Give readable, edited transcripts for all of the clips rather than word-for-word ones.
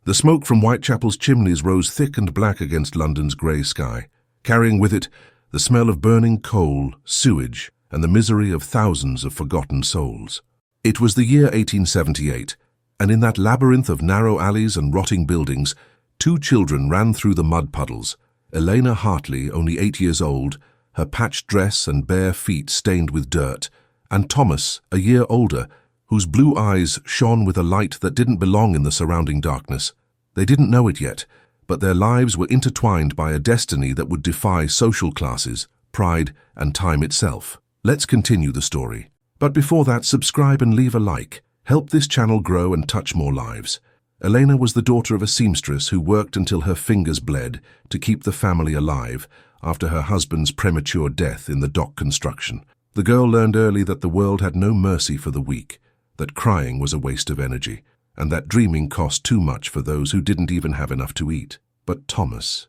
The smoke from Whitechapel's chimneys rose thick and black against London's grey sky, carrying with it the smell of burning coal, sewage, and the misery of thousands of forgotten souls. It was the year 1878, and in that labyrinth of narrow alleys and rotting buildings, two children ran through the mud puddles. Elena Hartley, only 8 years old, her patched dress and bare feet stained with dirt, and Thomas, a year older, whose blue eyes shone with a light that didn't belong in the surrounding darkness. They didn't know it yet, but their lives were intertwined by a destiny that would defy social classes, pride, and time itself. Let's continue the story. But before that, subscribe and leave a like. Help this channel grow and touch more lives. Elena was the daughter of a seamstress who worked until her fingers bled to keep the family alive after her husband's premature death in the dock construction. The girl learned early that the world had no mercy for the weak, that crying was a waste of energy, and that dreaming cost too much for those who didn't even have enough to eat. But Thomas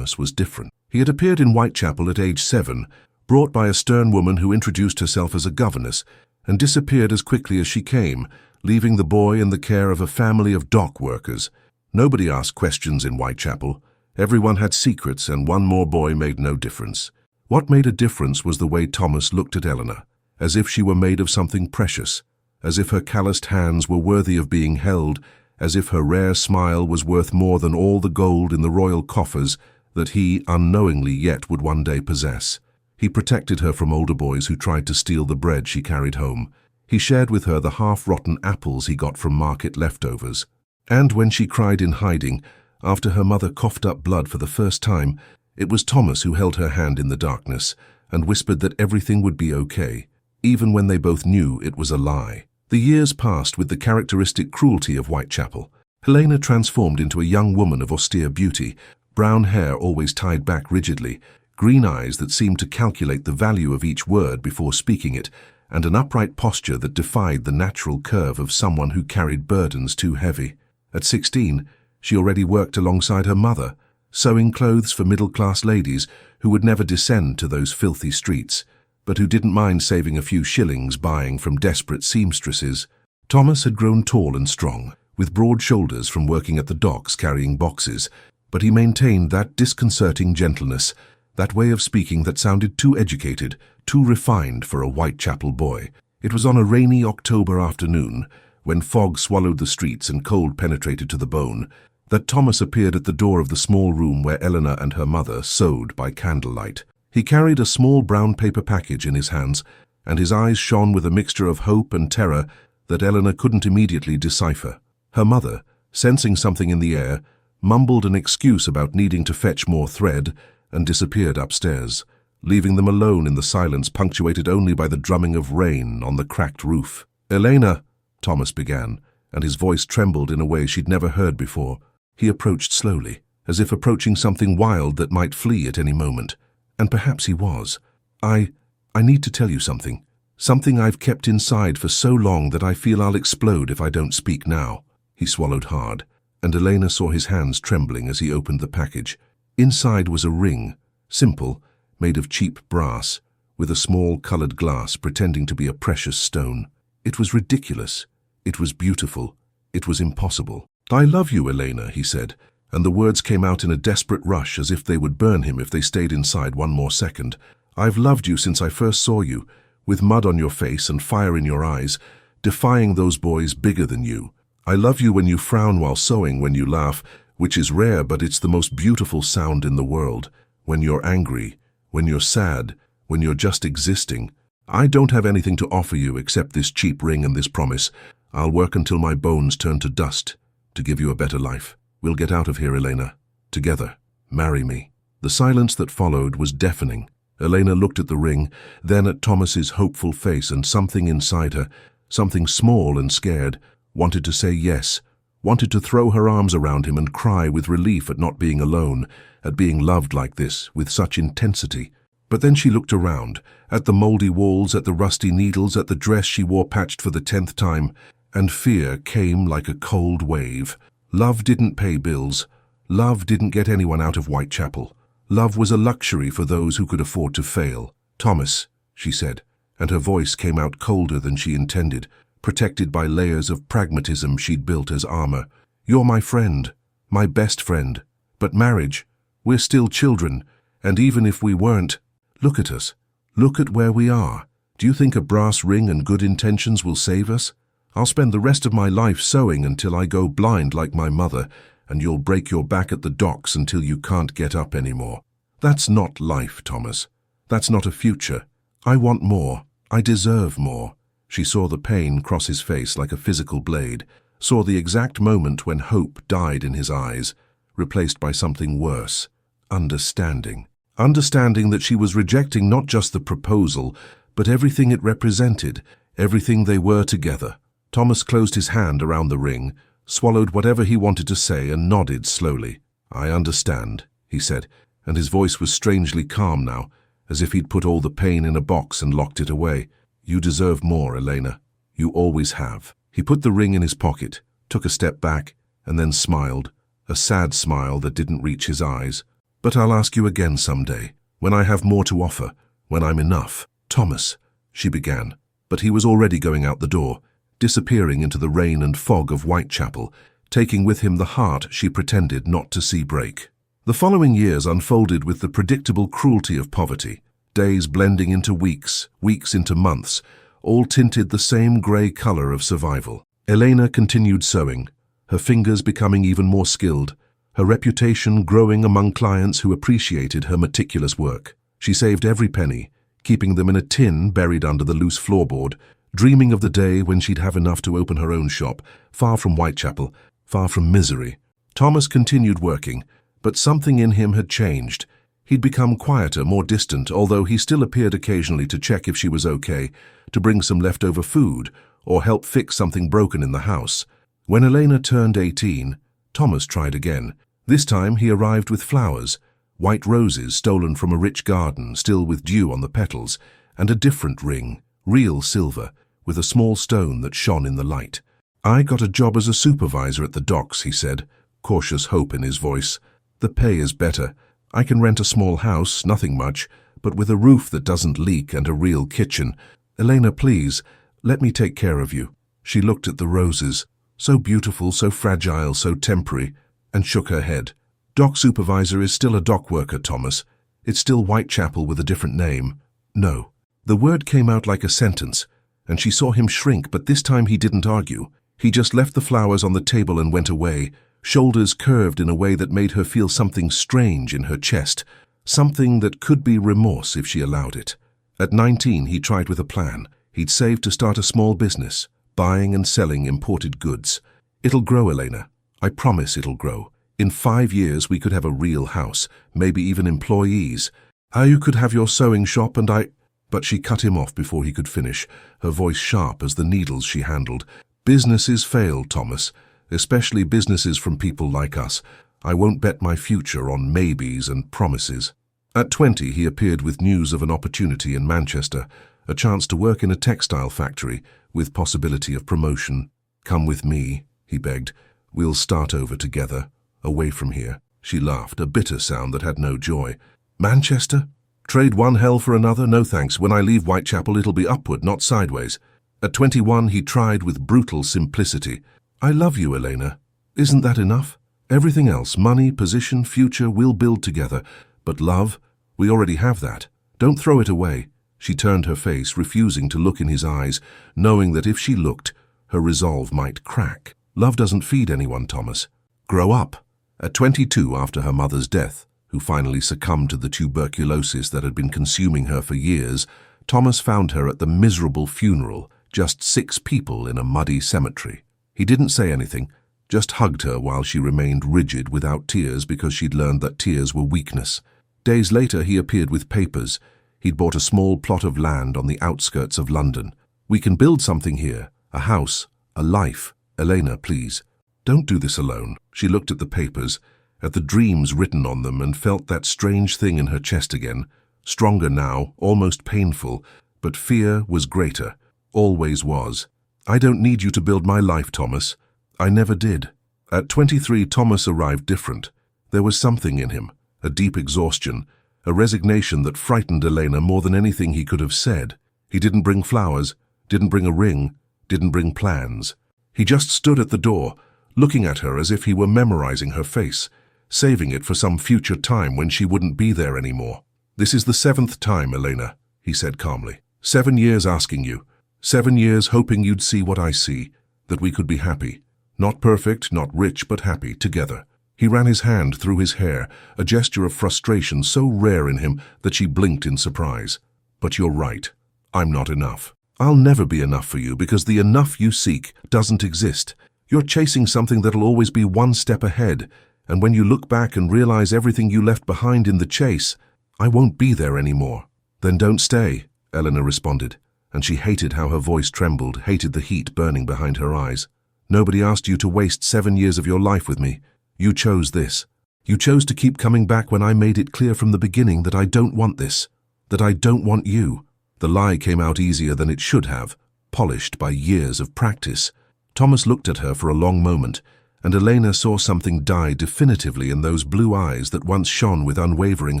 was different. He had appeared in Whitechapel at age 7, brought by a stern woman who introduced herself as a governess, and disappeared as quickly as she came, leaving the boy in the care of a family of dock workers. Nobody asked questions in Whitechapel. Everyone had secrets, and one more boy made no difference. What made a difference was the way Thomas looked at Eleanor, as if she were made of something precious, as if her calloused hands were worthy of being held, as if her rare smile was worth more than all the gold in the royal coffers that he, unknowingly yet, would one day possess. He protected her from older boys who tried to steal the bread she carried home. He shared with her the half-rotten apples he got from market leftovers. And when she cried in hiding, after her mother coughed up blood for the first time, it was Thomas who held her hand in the darkness and whispered that everything would be okay, even when they both knew it was a lie. The years passed with the characteristic cruelty of Whitechapel. Helena transformed into a young woman of austere beauty, brown hair always tied back rigidly, green eyes that seemed to calculate the value of each word before speaking it, and an upright posture that defied the natural curve of someone who carried burdens too heavy. At 16, she already worked alongside her mother, sewing clothes for middle-class ladies who would never descend to those filthy streets, but who didn't mind saving a few shillings buying from desperate seamstresses. Thomas had grown tall and strong, with broad shoulders from working at the docks carrying boxes, but he maintained that disconcerting gentleness, that way of speaking that sounded too educated, too refined for a Whitechapel boy. It was on a rainy October afternoon, when fog swallowed the streets and cold penetrated to the bone, that Thomas appeared at the door of the small room where Eleanor and her mother sewed by candlelight. He carried a small brown paper package in his hands, and his eyes shone with a mixture of hope and terror that Eleanor couldn't immediately decipher. Her mother, sensing something in the air, mumbled an excuse about needing to fetch more thread and disappeared upstairs, leaving them alone in the silence punctuated only by the drumming of rain on the cracked roof. "Elena," Thomas began, and his voice trembled in a way she'd never heard before. He approached slowly, as if approaching something wild that might flee at any moment. And perhaps he was. I need to tell you something. Something I've kept inside for so long that I feel I'll explode if I don't speak now." He swallowed hard, and Elena saw his hands trembling as he opened the package. Inside was a ring, simple, made of cheap brass, with a small colored glass pretending to be a precious stone. It was ridiculous. It was beautiful. It was impossible. "I love you, Elena," he said, and the words came out in a desperate rush as if they would burn him if they stayed inside one more second. "I've loved you since I first saw you, with mud on your face and fire in your eyes, defying those boys bigger than you. I love you when you frown while sewing, when you laugh, which is rare but it's the most beautiful sound in the world, when you're angry, when you're sad, when you're just existing. I don't have anything to offer you except this cheap ring and this promise. I'll work until my bones turn to dust to give you a better life. We'll get out of here, Elena. Together. Marry me." The silence that followed was deafening. Elena looked at the ring, then at Thomas's hopeful face, and something inside her, something small and scared, wanted to say yes, wanted to throw her arms around him and cry with relief at not being alone, at being loved like this, with such intensity. But then she looked around, at the mouldy walls, at the rusty needles, at the dress she wore patched for the 10th time, and fear came like a cold wave. Love didn't pay bills. Love didn't get anyone out of Whitechapel. Love was a luxury for those who could afford to fail. "Thomas," she said, and her voice came out colder than she intended, protected by layers of pragmatism she'd built as armor. You're my friend, my best friend. But marriage, we're still children, and even if we weren't, look at us. Look at where we are. Do you think a brass ring and good intentions will save us? I'll spend the rest of my life sewing until I go blind like my mother, and you'll break your back at the docks until you can't get up anymore. That's not life, Thomas. That's not a future. I want more. I deserve more. She saw the pain cross his face like a physical blade, saw the exact moment when hope died in his eyes, replaced by something worse, understanding. Understanding that she was rejecting not just the proposal, but everything it represented, everything they were together. Thomas closed his hand around the ring, swallowed whatever he wanted to say and nodded slowly. I understand, he said, and his voice was strangely calm now, as if he'd put all the pain in a box and locked it away. You deserve more, Elena. You always have. He put the ring in his pocket, took a step back, and then smiled, a sad smile that didn't reach his eyes. But I'll ask you again someday, when I have more to offer, when I'm enough. Thomas, she began, but he was already going out the door, disappearing into the rain and fog of Whitechapel, taking with him the heart she pretended not to see break. The following years unfolded with the predictable cruelty of poverty, days blending into weeks, weeks into months, all tinted the same grey colour of survival. Elena continued sewing, her fingers becoming even more skilled, her reputation growing among clients who appreciated her meticulous work. She saved every penny, keeping them in a tin buried under the loose floorboard, dreaming of the day when she'd have enough to open her own shop, far from Whitechapel, far from misery. Thomas continued working, but something in him had changed. He'd become quieter, more distant, although he still appeared occasionally to check if she was okay, to bring some leftover food, or help fix something broken in the house. When Elena turned 18, Thomas tried again. This time he arrived with flowers, white roses stolen from a rich garden, still with dew on the petals, and a different ring, real silver, with a small stone that shone in the light. I got a job as a supervisor at the docks, he said, cautious hope in his voice. The pay is better. I can rent a small house, nothing much, but with a roof that doesn't leak and a real kitchen. Elena, please, let me take care of you. She looked at the roses, so beautiful, so fragile, so temporary, and shook her head. Dock supervisor is still a dock worker, Thomas. It's still Whitechapel with a different name. No. The word came out like a sentence, and she saw him shrink, but this time he didn't argue. He just left the flowers on the table and went away, shoulders curved in a way that made her feel something strange in her chest, something that could be remorse if she allowed it. At 19, he tried with a plan. He'd saved to start a small business, buying and selling imported goods. It'll grow, Elena. I promise it'll grow. In 5 years, we could have a real house, maybe even employees. You could have your sewing shop and I... But she cut him off before he could finish, her voice sharp as the needles she handled. Businesses fail, Thomas, especially businesses from people like us. I won't bet my future on maybes and promises. At 20, he appeared with news of an opportunity in Manchester, a chance to work in a textile factory, with possibility of promotion. Come with me, he begged. We'll start over together, away from here. She laughed, a bitter sound that had no joy. Manchester? Trade one hell for another? No thanks. When I leave Whitechapel, it'll be upward, not sideways. At 21, he tried with brutal simplicity. I love you, Elena. Isn't that enough? Everything else, money, position, future, we'll build together. But love, we already have that. Don't throw it away. She turned her face, refusing to look in his eyes, knowing that if she looked, her resolve might crack. Love doesn't feed anyone, Thomas. Grow up. At 22, after her mother's death, who finally succumbed to the tuberculosis that had been consuming her for years, Thomas found her at the miserable funeral, just 6 people in a muddy cemetery. He didn't say anything, just hugged her while she remained rigid without tears because she'd learned that tears were weakness. Days later, he appeared with papers. He'd bought a small plot of land on the outskirts of London. We can build something here, a house, a life. Elena, please. Don't do this alone. She looked at the papers, at the dreams written on them, and felt that strange thing in her chest again, stronger now, almost painful, but fear was greater, always was. I don't need you to build my life, Thomas. I never did. At 23, Thomas arrived different. There was something in him, a deep exhaustion, a resignation that frightened Elena more than anything he could have said. He didn't bring flowers, didn't bring a ring, didn't bring plans. He just stood at the door, looking at her as if he were memorizing her face, saving it for some future time when she wouldn't be there anymore. "This is the 7th time, Elena," he said calmly. 7 years asking you. 7 years hoping you'd see what I see, that we could be happy. Not perfect, not rich, but happy, together." He ran his hand through his hair, a gesture of frustration so rare in him that she blinked in surprise. "But you're right. I'm not enough. I'll never be enough for you because the enough you seek doesn't exist. You're chasing something that'll always be one step ahead, and when you look back and realize everything you left behind in the chase, I won't be there anymore." "Then don't stay," Elena responded, and she hated how her voice trembled, hated the heat burning behind her eyes. "Nobody asked you to waste 7 years of your life with me. You chose this. You chose to keep coming back when I made it clear from the beginning that I don't want this, that I don't want you." The lie came out easier than it should have, polished by years of practice. Thomas looked at her for a long moment, and Elena saw something die definitively in those blue eyes that once shone with unwavering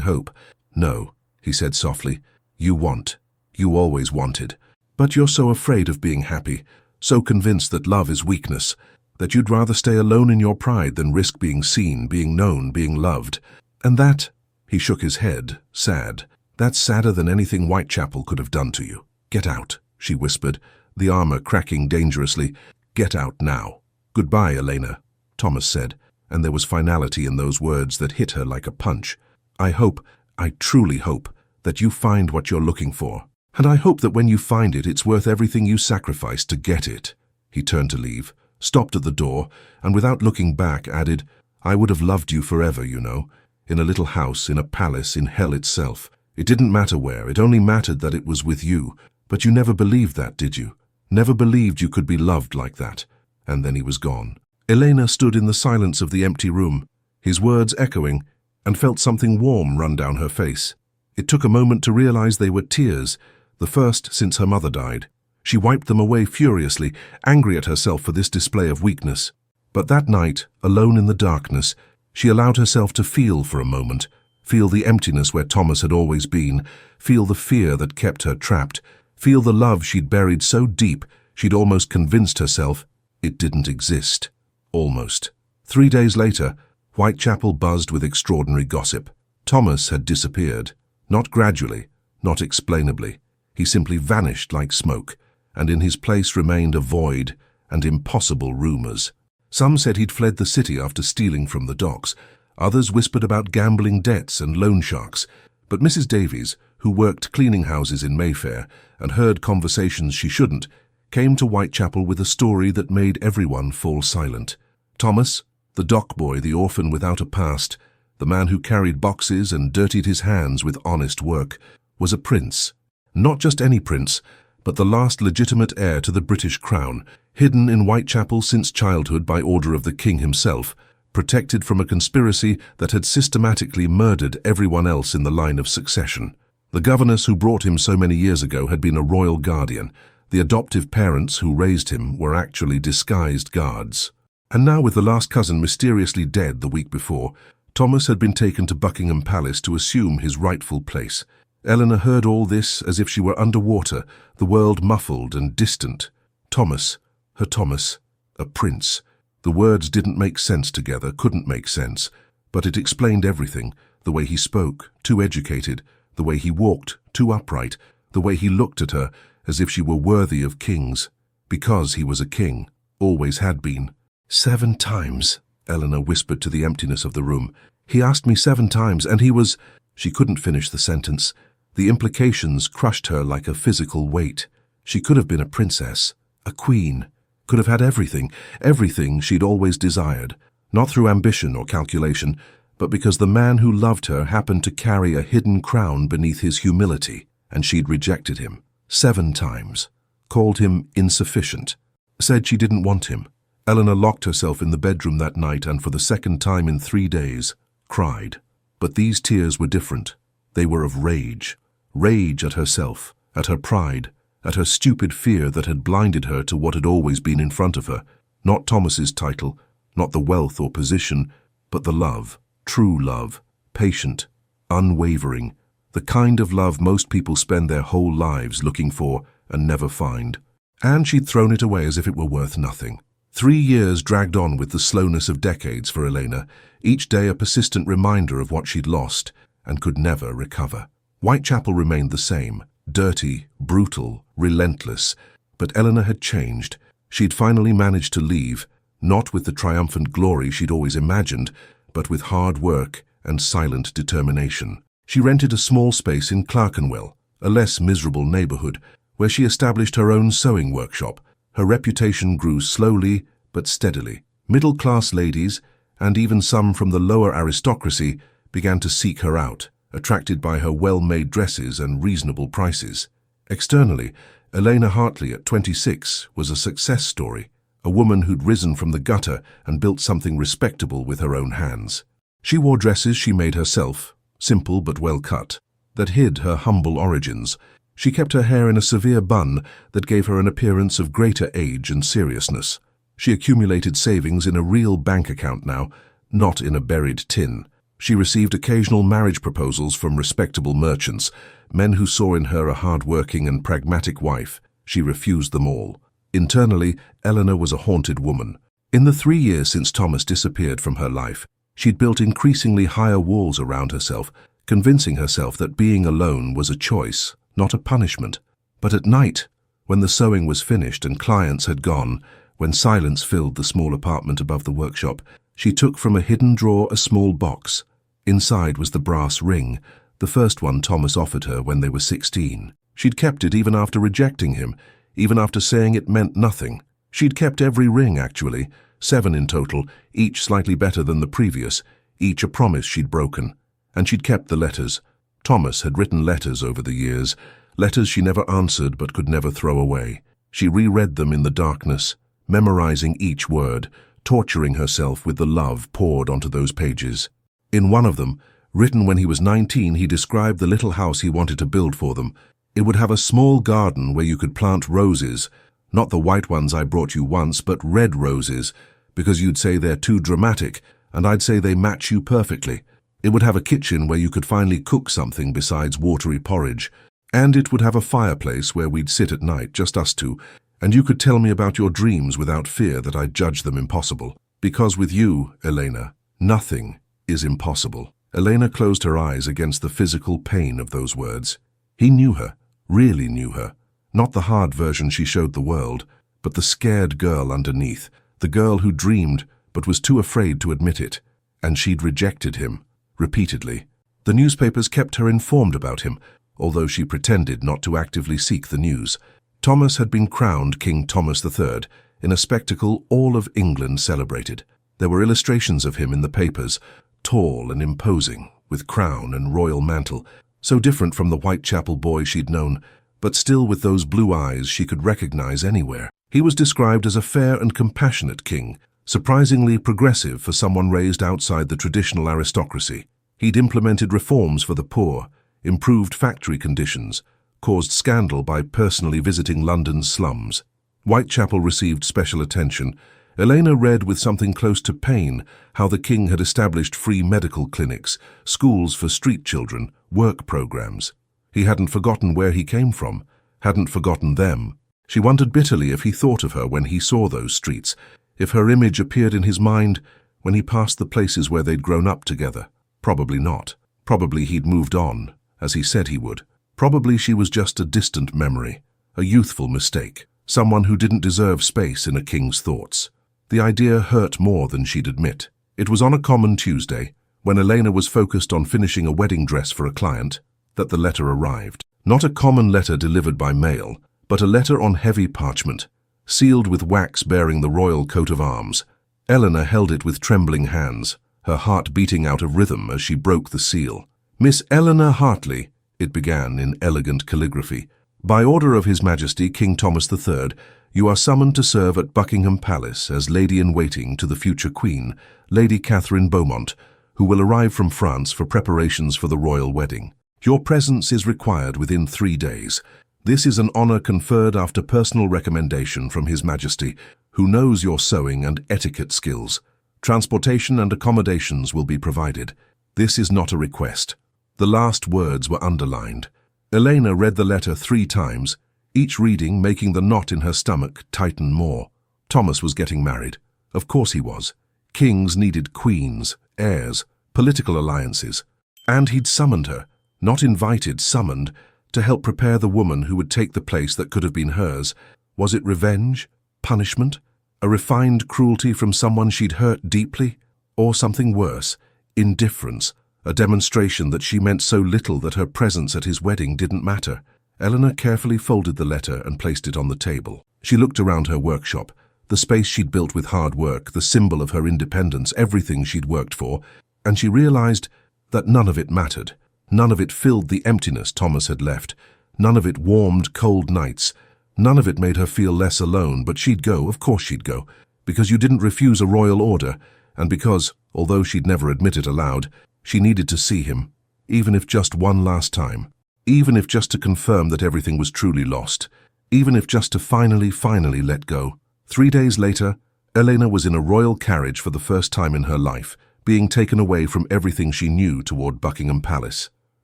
hope. "No," he said softly, "you want. You always wanted. But you're so afraid of being happy, so convinced that love is weakness, that you'd rather stay alone in your pride than risk being seen, being known, being loved. And that," he shook his head, sad, "that's sadder than anything Whitechapel could have done to you. Get out," she whispered, the armor cracking dangerously. "Get out now." "Goodbye, Elena," Thomas said, and there was finality in those words that hit her like a punch. I truly hope, that you find what you're looking for. And I hope that when you find it, it's worth everything you sacrificed to get it." He turned to leave, stopped at the door, and without looking back added, "I would have loved you forever, you know, in a little house, in a palace, in hell itself. It didn't matter where, it only mattered that it was with you. But you never believed that, did you? Never believed you could be loved like that." And then he was gone. Elena stood in the silence of the empty room, his words echoing, and felt something warm run down her face. It took a moment to realize they were tears, the first since her mother died. She wiped them away furiously, angry at herself for this display of weakness. But that night, alone in the darkness, she allowed herself to feel for a moment, feel the emptiness where Thomas had always been, feel the fear that kept her trapped, feel the love she'd buried so deep she'd almost convinced herself it didn't exist. Almost. 3 days later, Whitechapel buzzed with extraordinary gossip. Thomas had disappeared. Not gradually, not explainably. He simply vanished like smoke, and in his place remained a void and impossible rumors. Some said he'd fled the city after stealing from the docks. Others whispered about gambling debts and loan sharks. But Mrs. Davies, who worked cleaning houses in Mayfair and heard conversations she shouldn't, came to Whitechapel with a story that made everyone fall silent. Thomas, the dock boy, the orphan without a past, the man who carried boxes and dirtied his hands with honest work, was a prince. Not just any prince, but the last legitimate heir to the British crown, hidden in Whitechapel since childhood by order of the king himself, protected from a conspiracy that had systematically murdered everyone else in the line of succession. The governess who brought him so many years ago had been a royal guardian. The adoptive parents who raised him were actually disguised guards. And now, with the last cousin mysteriously dead the week before, Thomas had been taken to Buckingham Palace to assume his rightful place. Eleanor heard all this as if she were underwater, the world muffled and distant. Thomas, her Thomas, a prince. The words didn't make sense together, couldn't make sense, but it explained everything. The way he spoke, too educated, the way he walked, too upright, the way he looked at her as if she were worthy of kings. Because he was a king, always had been. 7 times, Eleanor whispered to the emptiness of the room. He asked me 7 times, and he was... She couldn't finish the sentence. The implications crushed her like a physical weight. She could have been a princess, a queen, could have had everything, everything she'd always desired, not through ambition or calculation, but because the man who loved her happened to carry a hidden crown beneath his humility, and she'd rejected him. 7 times. Called him insufficient. Said she didn't want him. Eleanor locked herself in the bedroom that night and for the second time in 3 days, cried. But these tears were different. They were of rage. Rage at herself, at her pride, at her stupid fear that had blinded her to what had always been in front of her. Not Thomas's title, not the wealth or position, but the love, true love, patient, unwavering, the kind of love most people spend their whole lives looking for and never find. And she'd thrown it away as if it were worth nothing. 3 years dragged on with the slowness of decades for Elena, each day a persistent reminder of what she'd lost and could never recover. Whitechapel remained the same, dirty, brutal, relentless, but Eleanor had changed. She'd finally managed to leave, not with the triumphant glory she'd always imagined, but with hard work and silent determination. She rented a small space in Clerkenwell, a less miserable neighborhood, where she established her own sewing workshop. Her reputation grew slowly but steadily. Middle-class ladies, and even some from the lower aristocracy, began to seek her out, attracted by her well-made dresses and reasonable prices. Externally, Elena Hartley at 26 was a success story, a woman who'd risen from the gutter and built something respectable with her own hands. She wore dresses she made herself, simple but well cut, that hid her humble origins. She kept her hair in a severe bun that gave her an appearance of greater age and seriousness. She accumulated savings in a real bank account now, not in a buried tin. She received occasional marriage proposals from respectable merchants, men who saw in her a hard-working and pragmatic wife. She refused them all. Internally, Eleanor was a haunted woman. In the 3 years since Thomas disappeared from her life, she'd built increasingly higher walls around herself, convincing herself that being alone was a choice, not a punishment. But at night, when the sewing was finished and clients had gone, when silence filled the small apartment above the workshop, she took from a hidden drawer a small box. Inside was the brass ring, the first one Thomas offered her when they were 16. She'd kept it even after rejecting him, even after saying it meant nothing. She'd kept every ring, actually, 7 in total, each slightly better than the previous, each a promise she'd broken. And she'd kept the letters. Thomas had written letters over the years, letters she never answered but could never throw away. She reread them in the darkness, memorizing each word, torturing herself with the love poured onto those pages. In one of them, written when he was 19, he described the little house he wanted to build for them. It would have a small garden where you could plant roses, not the white ones I brought you once, but red roses, because you'd say they're too dramatic, and I'd say they match you perfectly. It would have a kitchen where you could finally cook something besides watery porridge, and it would have a fireplace where we'd sit at night, just us two, and you could tell me about your dreams without fear that I'd judge them impossible. Because with you, Elena, nothing is impossible. Elena closed her eyes against the physical pain of those words. He knew her, really knew her. Not the hard version she showed the world, but the scared girl underneath, the girl who dreamed but was too afraid to admit it. And she'd rejected him, repeatedly. The newspapers kept her informed about him, although she pretended not to actively seek the news. Thomas had been crowned King Thomas III in a spectacle all of England celebrated. There were illustrations of him in the papers, tall and imposing, with crown and royal mantle, so different from the Whitechapel boy she'd known, but still with those blue eyes she could recognize anywhere. He was described as a fair and compassionate king, surprisingly progressive for someone raised outside the traditional aristocracy. He'd implemented reforms for the poor, improved factory conditions, caused scandal by personally visiting London's slums. Whitechapel received special attention. Elena read with something close to pain how the king had established free medical clinics, schools for street children, work programs. He hadn't forgotten where he came from, hadn't forgotten them. She wondered bitterly if he thought of her when he saw those streets, if her image appeared in his mind when he passed the places where they'd grown up together. Probably not. Probably he'd moved on, as he said he would. Probably she was just a distant memory, a youthful mistake, someone who didn't deserve space in a king's thoughts. The idea hurt more than she'd admit. It was on a common Tuesday, when Elena was focused on finishing a wedding dress for a client, that the letter arrived. Not a common letter delivered by mail, but a letter on heavy parchment, sealed with wax bearing the royal coat of arms. Eleanor held it with trembling hands, her heart beating out of rhythm as she broke the seal. "Miss Eleanor Hartley," it began in elegant calligraphy, "by order of His Majesty King Thomas III, you are summoned to serve at Buckingham Palace as lady-in-waiting to the future Queen, Lady Catherine Beaumont, who will arrive from France for preparations for the royal wedding. Your presence is required within 3 days. This is an honor conferred after personal recommendation from His Majesty, who knows your sewing and etiquette skills. Transportation and accommodations will be provided. This is not a request." The last words were underlined. Elena read the letter 3 times, each reading making the knot in her stomach tighten more. Thomas was getting married. Of course he was. Kings needed queens, heirs, political alliances. And he'd summoned her, not invited, summoned, to help prepare the woman who would take the place that could have been hers. Was it revenge? Punishment? A refined cruelty from someone she'd hurt deeply? Or something worse, indifference, a demonstration that she meant so little that her presence at his wedding didn't matter? Eleanor carefully folded the letter and placed it on the table. She looked around her workshop, the space she'd built with hard work, the symbol of her independence, everything she'd worked for, and she realized that none of it mattered. None of it filled the emptiness Thomas had left. None of it warmed cold nights. None of it made her feel less alone, but she'd go, of course she'd go, because you didn't refuse a royal order, and because, although she'd never admit it aloud, she needed to see him, even if just one last time, even if just to confirm that everything was truly lost, even if just to finally let go. 3 days later, Elena was in a royal carriage for the first time in her life, being taken away from everything she knew toward Buckingham Palace.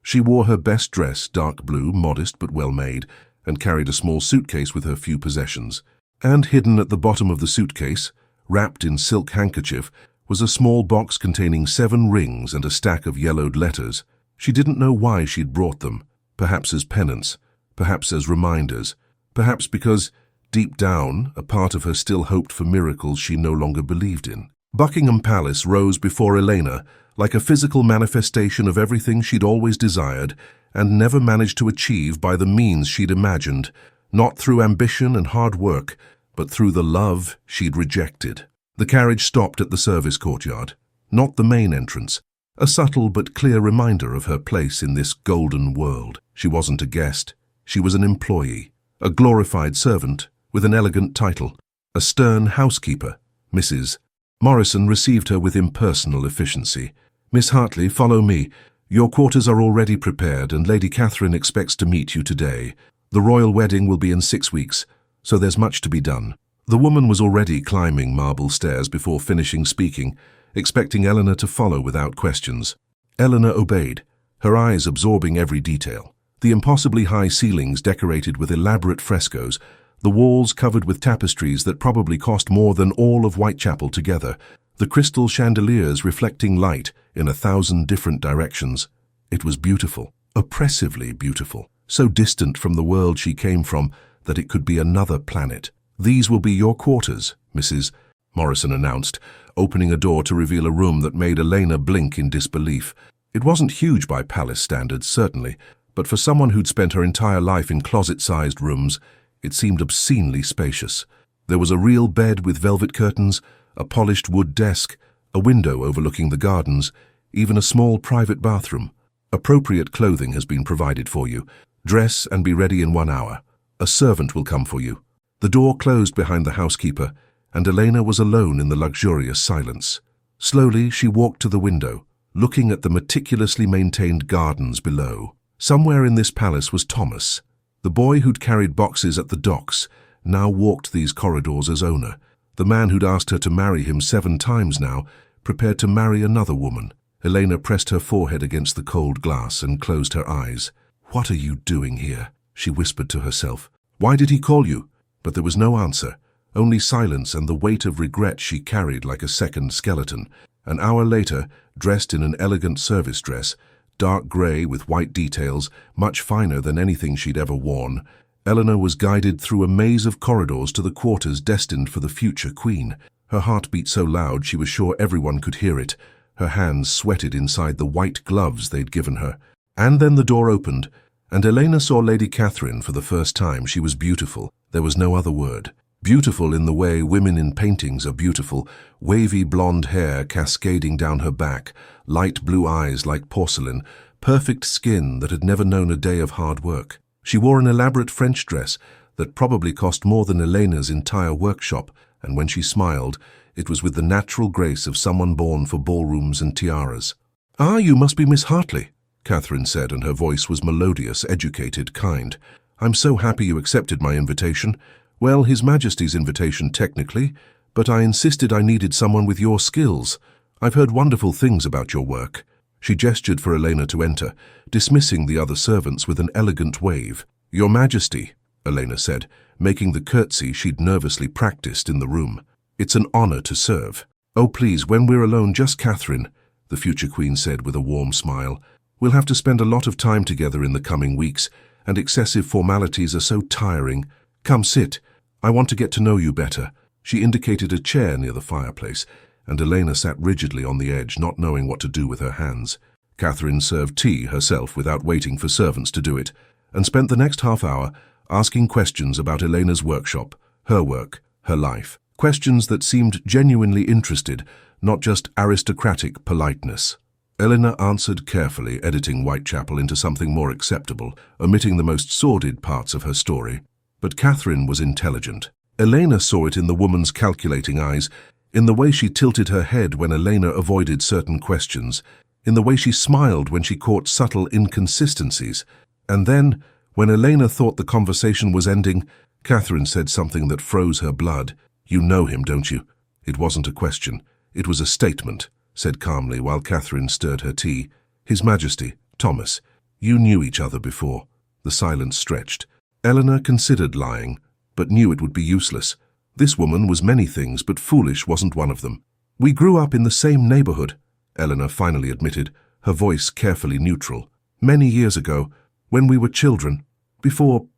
She wore her best dress, dark blue, modest but well-made, and carried a small suitcase with her few possessions. And hidden at the bottom of the suitcase, wrapped in silk handkerchief, was a small box containing 7 rings and a stack of yellowed letters. She didn't know why she'd brought them, perhaps as penance, perhaps as reminders, perhaps because, deep down, a part of her still hoped for miracles she no longer believed in. Buckingham Palace rose before Elena like a physical manifestation of everything she'd always desired and never managed to achieve by the means she'd imagined, not through ambition and hard work, but through the love she'd rejected. The carriage stopped at the service courtyard, not the main entrance, a subtle but clear reminder of her place in this golden world. She wasn't a guest. She was an employee, a glorified servant with an elegant title, a stern housekeeper, Mrs. Morrison received her with impersonal efficiency. "Miss Hartley, follow me. Your quarters are already prepared and Lady Catherine expects to meet you today. The royal wedding will be in 6 weeks, so there's much to be done." The woman was already climbing marble stairs before finishing speaking, expecting Eleanor to follow without questions. Eleanor obeyed, her eyes absorbing every detail. The impossibly high ceilings decorated with elaborate frescoes, the walls covered with tapestries that probably cost more than all of Whitechapel together, the crystal chandeliers reflecting light in 1,000 different directions. It was beautiful, oppressively beautiful, so distant from the world she came from that it could be another planet. "These will be your quarters," Mrs. Morrison announced, opening a door to reveal a room that made Elena blink in disbelief. It wasn't huge by palace standards, certainly, but for someone who'd spent her entire life in closet-sized rooms, it seemed obscenely spacious. There was a real bed with velvet curtains, a polished wood desk, a window overlooking the gardens, even a small private bathroom. "Appropriate clothing has been provided for you. Dress and be ready in 1 hour. A servant will come for you." The door closed behind the housekeeper, and Elena was alone in the luxurious silence. Slowly, she walked to the window, looking at the meticulously maintained gardens below. Somewhere in this palace was Thomas. The boy who'd carried boxes at the docks now walked these corridors as owner. The man who'd asked her to marry him 7 times now, prepared to marry another woman. Elena pressed her forehead against the cold glass and closed her eyes. "What are you doing here?" she whispered to herself. "Why did he call you?" But there was no answer, only silence and the weight of regret she carried like a second skeleton. An hour later, dressed in an elegant service dress, dark grey with white details, much finer than anything she'd ever worn, Eleanor was guided through a maze of corridors to the quarters destined for the future queen. Her heart beat so loud she was sure everyone could hear it. Her hands sweated inside the white gloves they'd given her. And then the door opened, and Elena saw Lady Catherine for the first time. She was beautiful. There was no other word. Beautiful in the way women in paintings are beautiful, wavy blonde hair cascading down her back, light blue eyes like porcelain, perfect skin that had never known a day of hard work. She wore an elaborate French dress that probably cost more than Elena's entire workshop, and when she smiled, it was with the natural grace of someone born for ballrooms and tiaras. "Ah, you must be Miss Hartley," Catherine said, and her voice was melodious, educated, kind. "I'm so happy you accepted my invitation. Well, His Majesty's invitation technically, but I insisted I needed someone with your skills. I've heard wonderful things about your work." She gestured for Elena to enter, dismissing the other servants with an elegant wave. "Your Majesty," Elena said, making the curtsy she'd nervously practiced in the room. "It's an honor to serve." "Oh, please, when we're alone, just Catherine," the future queen said with a warm smile. "We'll have to spend a lot of time together in the coming weeks, and excessive formalities are so tiring. Come sit. I want to get to know you better." She indicated a chair near the fireplace, and Elena sat rigidly on the edge, not knowing what to do with her hands. Catherine served tea herself without waiting for servants to do it, and spent the next half hour asking questions about Elena's workshop, her work, her life. Questions that seemed genuinely interested, not just aristocratic politeness. Elena answered carefully, editing Whitechapel into something more acceptable, omitting the most sordid parts of her story. But Catherine was intelligent. Elena saw it in the woman's calculating eyes, in the way she tilted her head when Elena avoided certain questions, in the way she smiled when she caught subtle inconsistencies. And then, when Elena thought the conversation was ending, Catherine said something that froze her blood. "You know him, don't you?" It wasn't a question. It was a statement, said calmly while Catherine stirred her tea. "His Majesty, Thomas. You knew each other before." The silence stretched. Eleanor considered lying, but knew it would be useless. This woman was many things, but foolish wasn't one of them. "We grew up in the same neighborhood," Eleanor finally admitted, her voice carefully neutral. "Many years ago, when we were children, before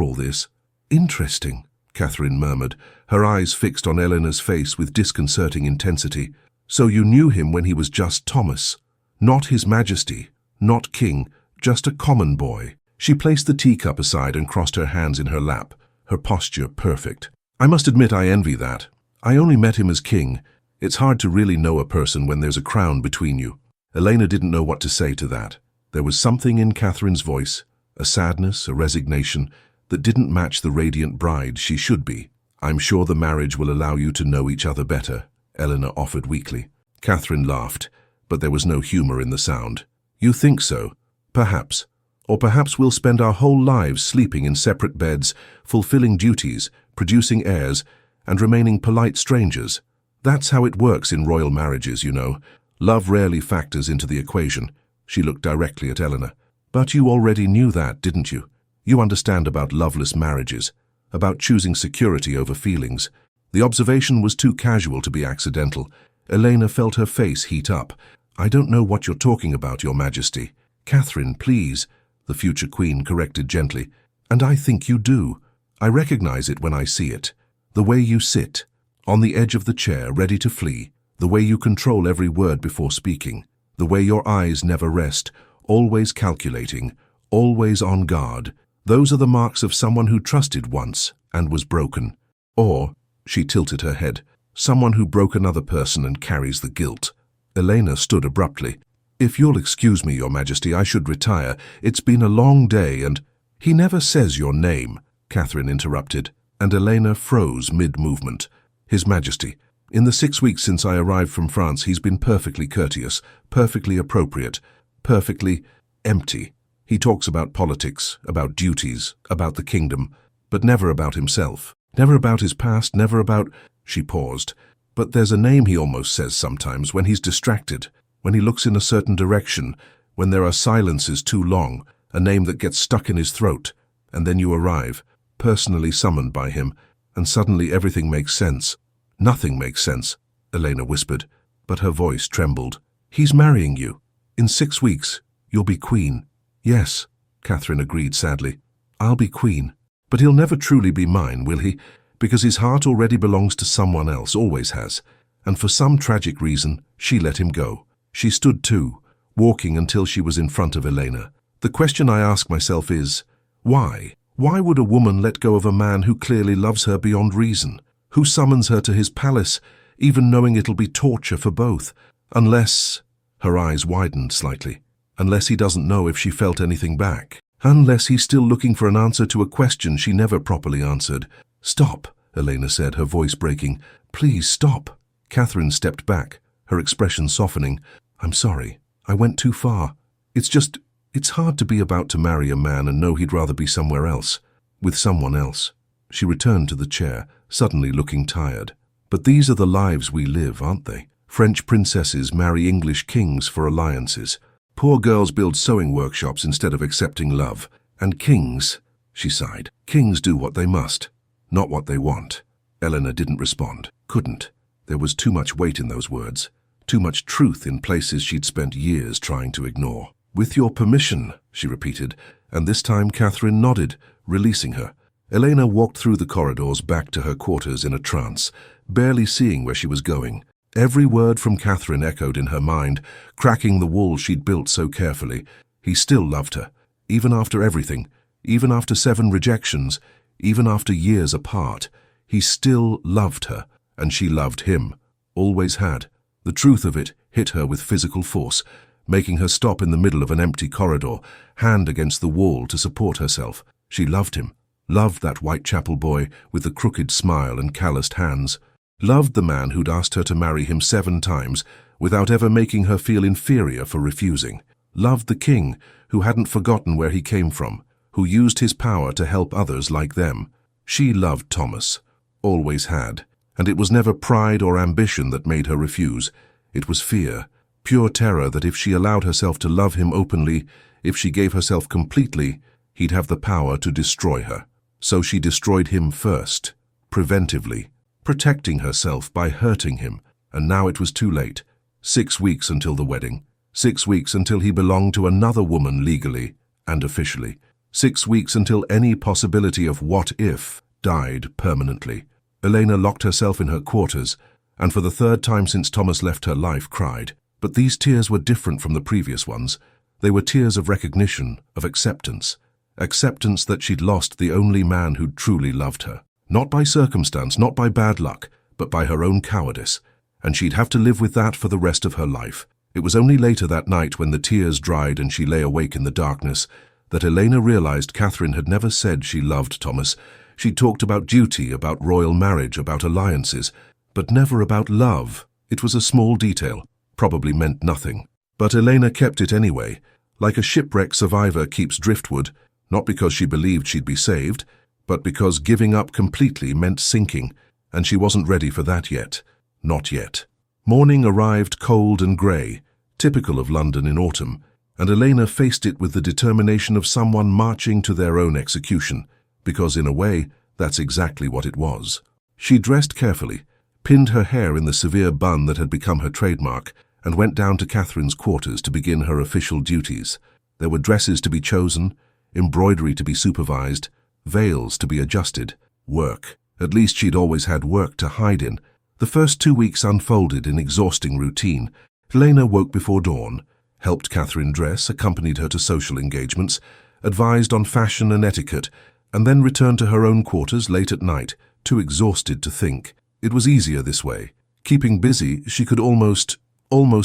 all this." "Interesting," Catherine murmured, her eyes fixed on Eleanor's face with disconcerting intensity. "So you knew him when he was just Thomas? Not His Majesty, not King, just a common boy." She placed the teacup aside and crossed her hands in her lap, her posture perfect. "I must admit I envy that. I only met him as king. It's hard to really know a person when there's a crown between you." Elena didn't know what to say to that. There was something in Catherine's voice, a sadness, a resignation, that didn't match the radiant bride she should be. "I'm sure the marriage will allow you to know each other better," Eleanor offered weakly. Catherine laughed, but there was no humor in the sound. "You think so? Perhaps. Or perhaps we'll spend our whole lives sleeping in separate beds, fulfilling duties, producing heirs, and remaining polite strangers. That's how it works in royal marriages, you know. Love rarely factors into the equation." She looked directly at Eleanor. "But you already knew that, didn't you? You understand about loveless marriages, about choosing security over feelings." The observation was too casual to be accidental. Elena felt her face heat up. "I don't know what you're talking about, Your Majesty." "Catherine, please," the future queen corrected gently. "And I think you do. I recognize it when I see it. The way you sit, on the edge of the chair, ready to flee. The way you control every word before speaking. The way your eyes never rest, always calculating, always on guard. Those are the marks of someone who trusted once and was broken. Or," she tilted her head, "someone who broke another person and carries the guilt." Elena stood abruptly. "If you'll excuse me, Your Majesty, I should retire. It's been a long day and—" "He never says your name," Catherine interrupted, and Elena froze mid-movement. "His Majesty. In the 6 weeks since I arrived from France, he's been perfectly courteous, perfectly appropriate, perfectly empty. He talks about politics, about duties, about the kingdom, but never about himself. Never about his past, never about—" She paused. "But there's a name he almost says sometimes when he's distracted, when he looks in a certain direction, when there are silences too long, a name that gets stuck in his throat. And then you arrive, personally summoned by him, and suddenly everything makes sense." "Nothing makes sense," Elena whispered, but her voice trembled. "He's marrying you. In 6 weeks, you'll be queen." "Yes," Catherine agreed sadly. "I'll be queen. But he'll never truly be mine, will he? Because his heart already belongs to someone else, always has. And for some tragic reason, she let him go." She stood too, walking until she was in front of Elena. "The question I ask myself is, why? Why would a woman let go of a man who clearly loves her beyond reason? Who summons her to his palace, even knowing it'll be torture for both? Unless—" her eyes widened slightly, "unless he doesn't know if she felt anything back. Unless he's still looking for an answer to a question she never properly answered." "Stop," Elena said, her voice breaking. "Please stop." Catherine stepped back, her expression softening. "I'm sorry. I went too far. It's hard to be about to marry a man and know he'd rather be somewhere else, with someone else." She returned to the chair, suddenly looking tired. "But these are the lives we live, aren't they? French princesses marry English kings for alliances. Poor girls build sewing workshops instead of accepting love. And kings, she sighed. Kings do what they must, not what they want. Eleanor didn't respond. Couldn't. There was too much weight in those words. Too much truth in places she'd spent years trying to ignore. With your permission, she repeated, and this time Catherine nodded, releasing her. Elena walked through the corridors back to her quarters in a trance, barely seeing where she was going. Every word from Catherine echoed in her mind, cracking the wall she'd built so carefully. He still loved her, even after everything, even after 7 rejections, even after years apart. He still loved her, and she loved him, always had. The truth of it hit her with physical force, making her stop in the middle of an empty corridor, hand against the wall to support herself. She loved him, loved that Whitechapel boy with the crooked smile and calloused hands, loved the man who'd asked her to marry him 7 times without ever making her feel inferior for refusing, loved the king who hadn't forgotten where he came from, who used his power to help others like them. She loved Thomas, always had, and it was never pride or ambition that made her refuse. It was fear, pure terror that if she allowed herself to love him openly, if she gave herself completely, he'd have the power to destroy her. So she destroyed him first, preventively, protecting herself by hurting him, and now it was too late. 6 weeks until the wedding. 6 weeks until he belonged to another woman legally and officially. 6 weeks until any possibility of what if died permanently. Elena locked herself in her quarters, and for the 3rd time since Thomas left her life cried. But these tears were different from the previous ones. They were tears of recognition, of acceptance. Acceptance that she'd lost the only man who'd truly loved her. Not by circumstance, not by bad luck, but by her own cowardice. And she'd have to live with that for the rest of her life. It was only later that night, when the tears dried and she lay awake in the darkness, that Elena realized Catherine had never said she loved Thomas. She talked about duty, about royal marriage, about alliances, but never about love. It was a small detail, probably meant nothing. But Elena kept it anyway, like a shipwreck survivor keeps driftwood, not because she believed she'd be saved, but because giving up completely meant sinking, and she wasn't ready for that yet. Not yet. Morning arrived cold and grey, typical of London in autumn, and Elena faced it with the determination of someone marching to their own execution, because in a way, that's exactly what it was. She dressed carefully, pinned her hair in the severe bun that had become her trademark, and went down to Catherine's quarters to begin her official duties. There were dresses to be chosen, embroidery to be supervised, veils to be adjusted, work. At least she'd always had work to hide in. The first 2 weeks unfolded in exhausting routine. Elena woke before dawn, helped Catherine dress, accompanied her to social engagements, advised on fashion and etiquette, and then returned to her own quarters late at night, too exhausted to think. It was easier this way. Keeping busy, she could almost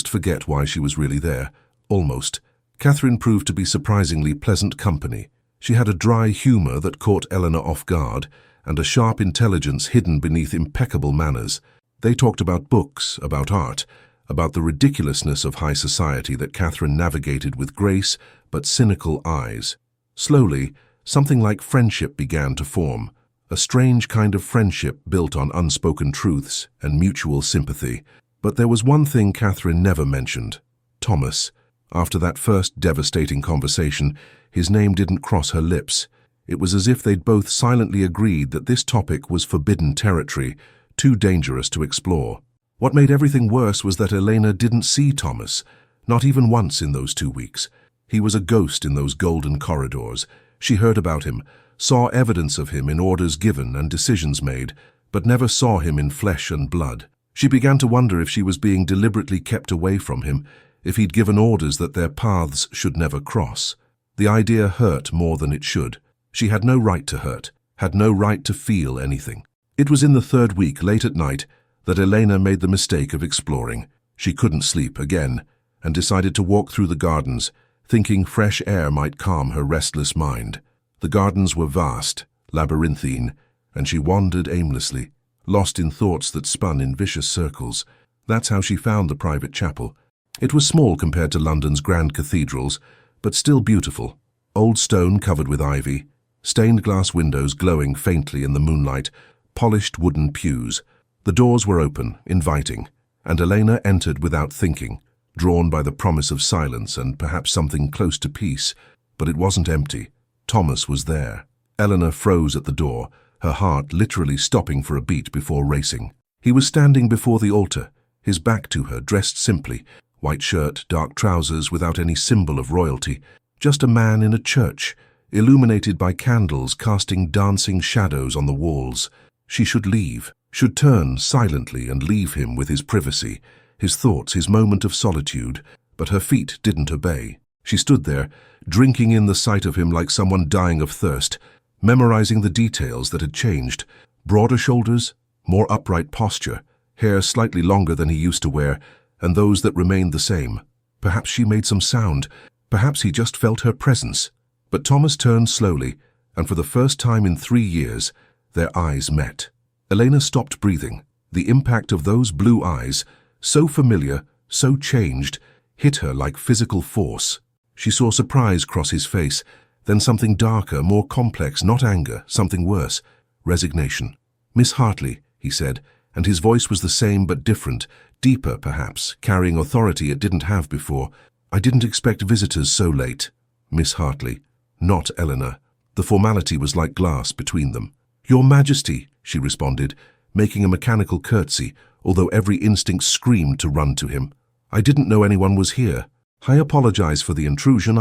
forget why she was really there. Almost. Catherine proved to be surprisingly pleasant company. She had a dry humor that caught Eleanor off guard, and a sharp intelligence hidden beneath impeccable manners. They talked about books, about art, about the ridiculousness of high society that Catherine navigated with grace but cynical eyes. Slowly, something like friendship began to form, a strange kind of friendship built on unspoken truths and mutual sympathy. But there was one thing Catherine never mentioned: Thomas. After that first devastating conversation, his name didn't cross her lips. It was as if they'd both silently agreed that this topic was forbidden territory, too dangerous to explore. What made everything worse was that Elena didn't see Thomas, not even once in those 2 weeks. He was a ghost in those golden corridors. She heard about him, saw evidence of him in orders given and decisions made, but never saw him in flesh and blood. She began to wonder if she was being deliberately kept away from him, if he'd given orders that their paths should never cross. The idea hurt more than it should. She had no right to hurt, had no right to feel anything. It was in the 3rd week, late at night, that Elena made the mistake of exploring. She couldn't sleep again, and decided to walk through the gardens, thinking fresh air might calm her restless mind. The gardens were vast, labyrinthine, and she wandered aimlessly, lost in thoughts that spun in vicious circles. That's how she found the private chapel. It was small compared to London's grand cathedrals, but still beautiful. Old stone covered with ivy, stained glass windows glowing faintly in the moonlight, polished wooden pews. The doors were open, inviting, and Elena entered without thinking, drawn by the promise of silence and perhaps something close to peace. But it wasn't empty. Thomas was there, Eleanor froze at the door, her heart literally stopping for a beat before racing. He was standing before the altar, his back to her, dressed simply, white shirt, dark trousers, without any symbol of royalty, just a man in a church, illuminated by candles casting dancing shadows on the walls. She should leave, should turn silently and leave him with his privacy, his thoughts, his moment of solitude, but her feet didn't obey. She stood there, drinking in the sight of him like someone dying of thirst, memorizing the details that had changed: broader shoulders, more upright posture, hair slightly longer than he used to wear, and those that remained the same. Perhaps she made some sound, perhaps he just felt her presence. But Thomas turned slowly, and for the first time in 3 years, their eyes met. Elena stopped breathing. The impact of those blue eyes, so familiar, so changed, hit her like physical force. She saw surprise cross his face, then something darker, more complex, not anger, something worse, resignation. "Miss Hartley," he said, and his voice was the same but different, deeper perhaps, carrying authority it didn't have before. "I didn't expect visitors so late." Miss Hartley, not Eleanor. The formality was like glass between them. "Your Majesty," she responded, making a mechanical curtsy, although every instinct screamed to run to him. "I didn't know anyone was here. I apologize for the intrusion.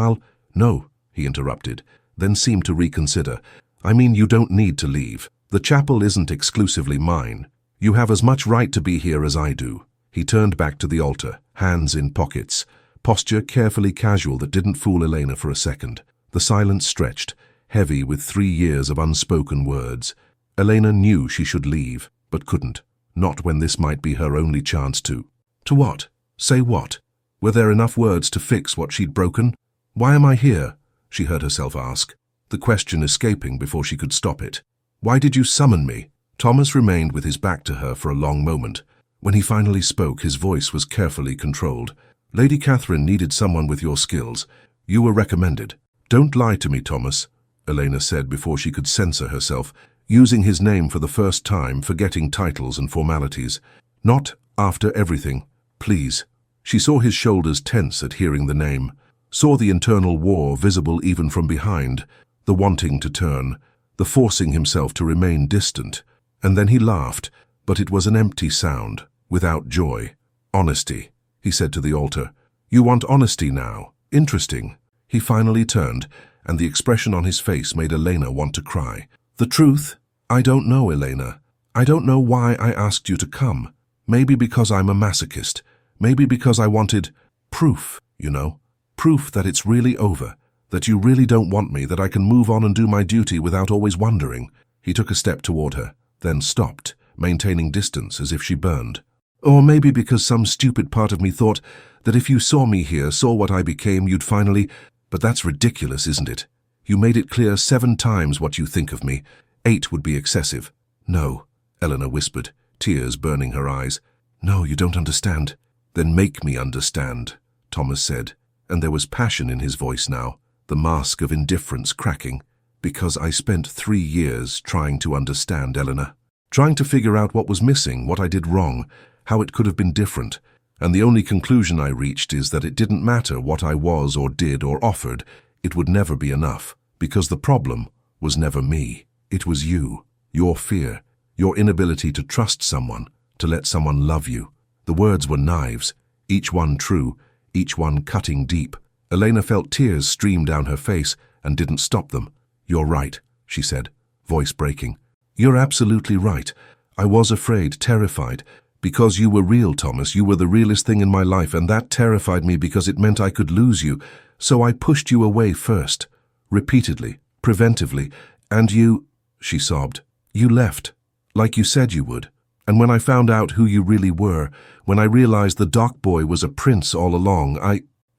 No," he interrupted, then seemed to reconsider. "I mean, you don't need to leave. The chapel isn't exclusively mine. You have as much right to be here as I do." He turned back to the altar, hands in pockets, posture carefully casual that didn't fool Elena for a second. The silence stretched, heavy with 3 years of unspoken words. Elena knew she should leave, but couldn't, not when this might be her only chance to. To what? Say what? Were there enough words to fix what she'd broken? "Why am I here?" she heard herself ask, the question escaping before she could stop it. "Why did you summon me?" Thomas remained with his back to her for a long moment. When he finally spoke, his voice was carefully controlled. "Lady Catherine needed someone with your skills. You were recommended." "Don't lie to me, Thomas," Elena said before she could censor herself, using his name for the first time, forgetting titles and formalities. "Not after everything. Please." She saw his shoulders tense at hearing the name, saw the internal war visible even from behind, the wanting to turn, the forcing himself to remain distant. And then he laughed, but it was an empty sound, without joy. "Honesty," he said to the altar. "You want honesty now. Interesting." He finally turned, and the expression on his face made Elena want to cry. "The truth? I don't know, Elena. I don't know why I asked you to come. Maybe because I'm a masochist. Maybe because I wanted proof, you know. Proof that it's really over, that you really don't want me, that I can move on and do my duty without always wondering." He took a step toward her, then stopped, maintaining distance as if she burned. "Or maybe because some stupid part of me thought that if you saw me here, saw what I became, you'd finally— But that's ridiculous, isn't it? You made it clear 7 times what you think of me. 8 would be excessive." "No," Eleanor whispered, tears burning her eyes. "No, you don't understand." "Then make me understand," Thomas said, and there was passion in his voice now, the mask of indifference cracking. "Because I spent 3 years trying to understand, Eleanor. Trying to figure out what was missing, what I did wrong, how it could have been different. And the only conclusion I reached is that it didn't matter what I was or did or offered, it would never be enough, because the problem was never me. It was you, your fear, your inability to trust someone, to let someone love you." The words were knives, each one true, each one cutting deep. Elena felt tears stream down her face and didn't stop them. "You're right," she said, voice breaking. "You're absolutely right. I was afraid, terrified. Because you were real, Thomas. You were the realest thing in my life, and that terrified me because it meant I could lose you. So I pushed you away first, repeatedly, preventively, and you—" she sobbed. "You left, like you said you would. And when I found out who you really were, when I realized the dock boy was a prince all along,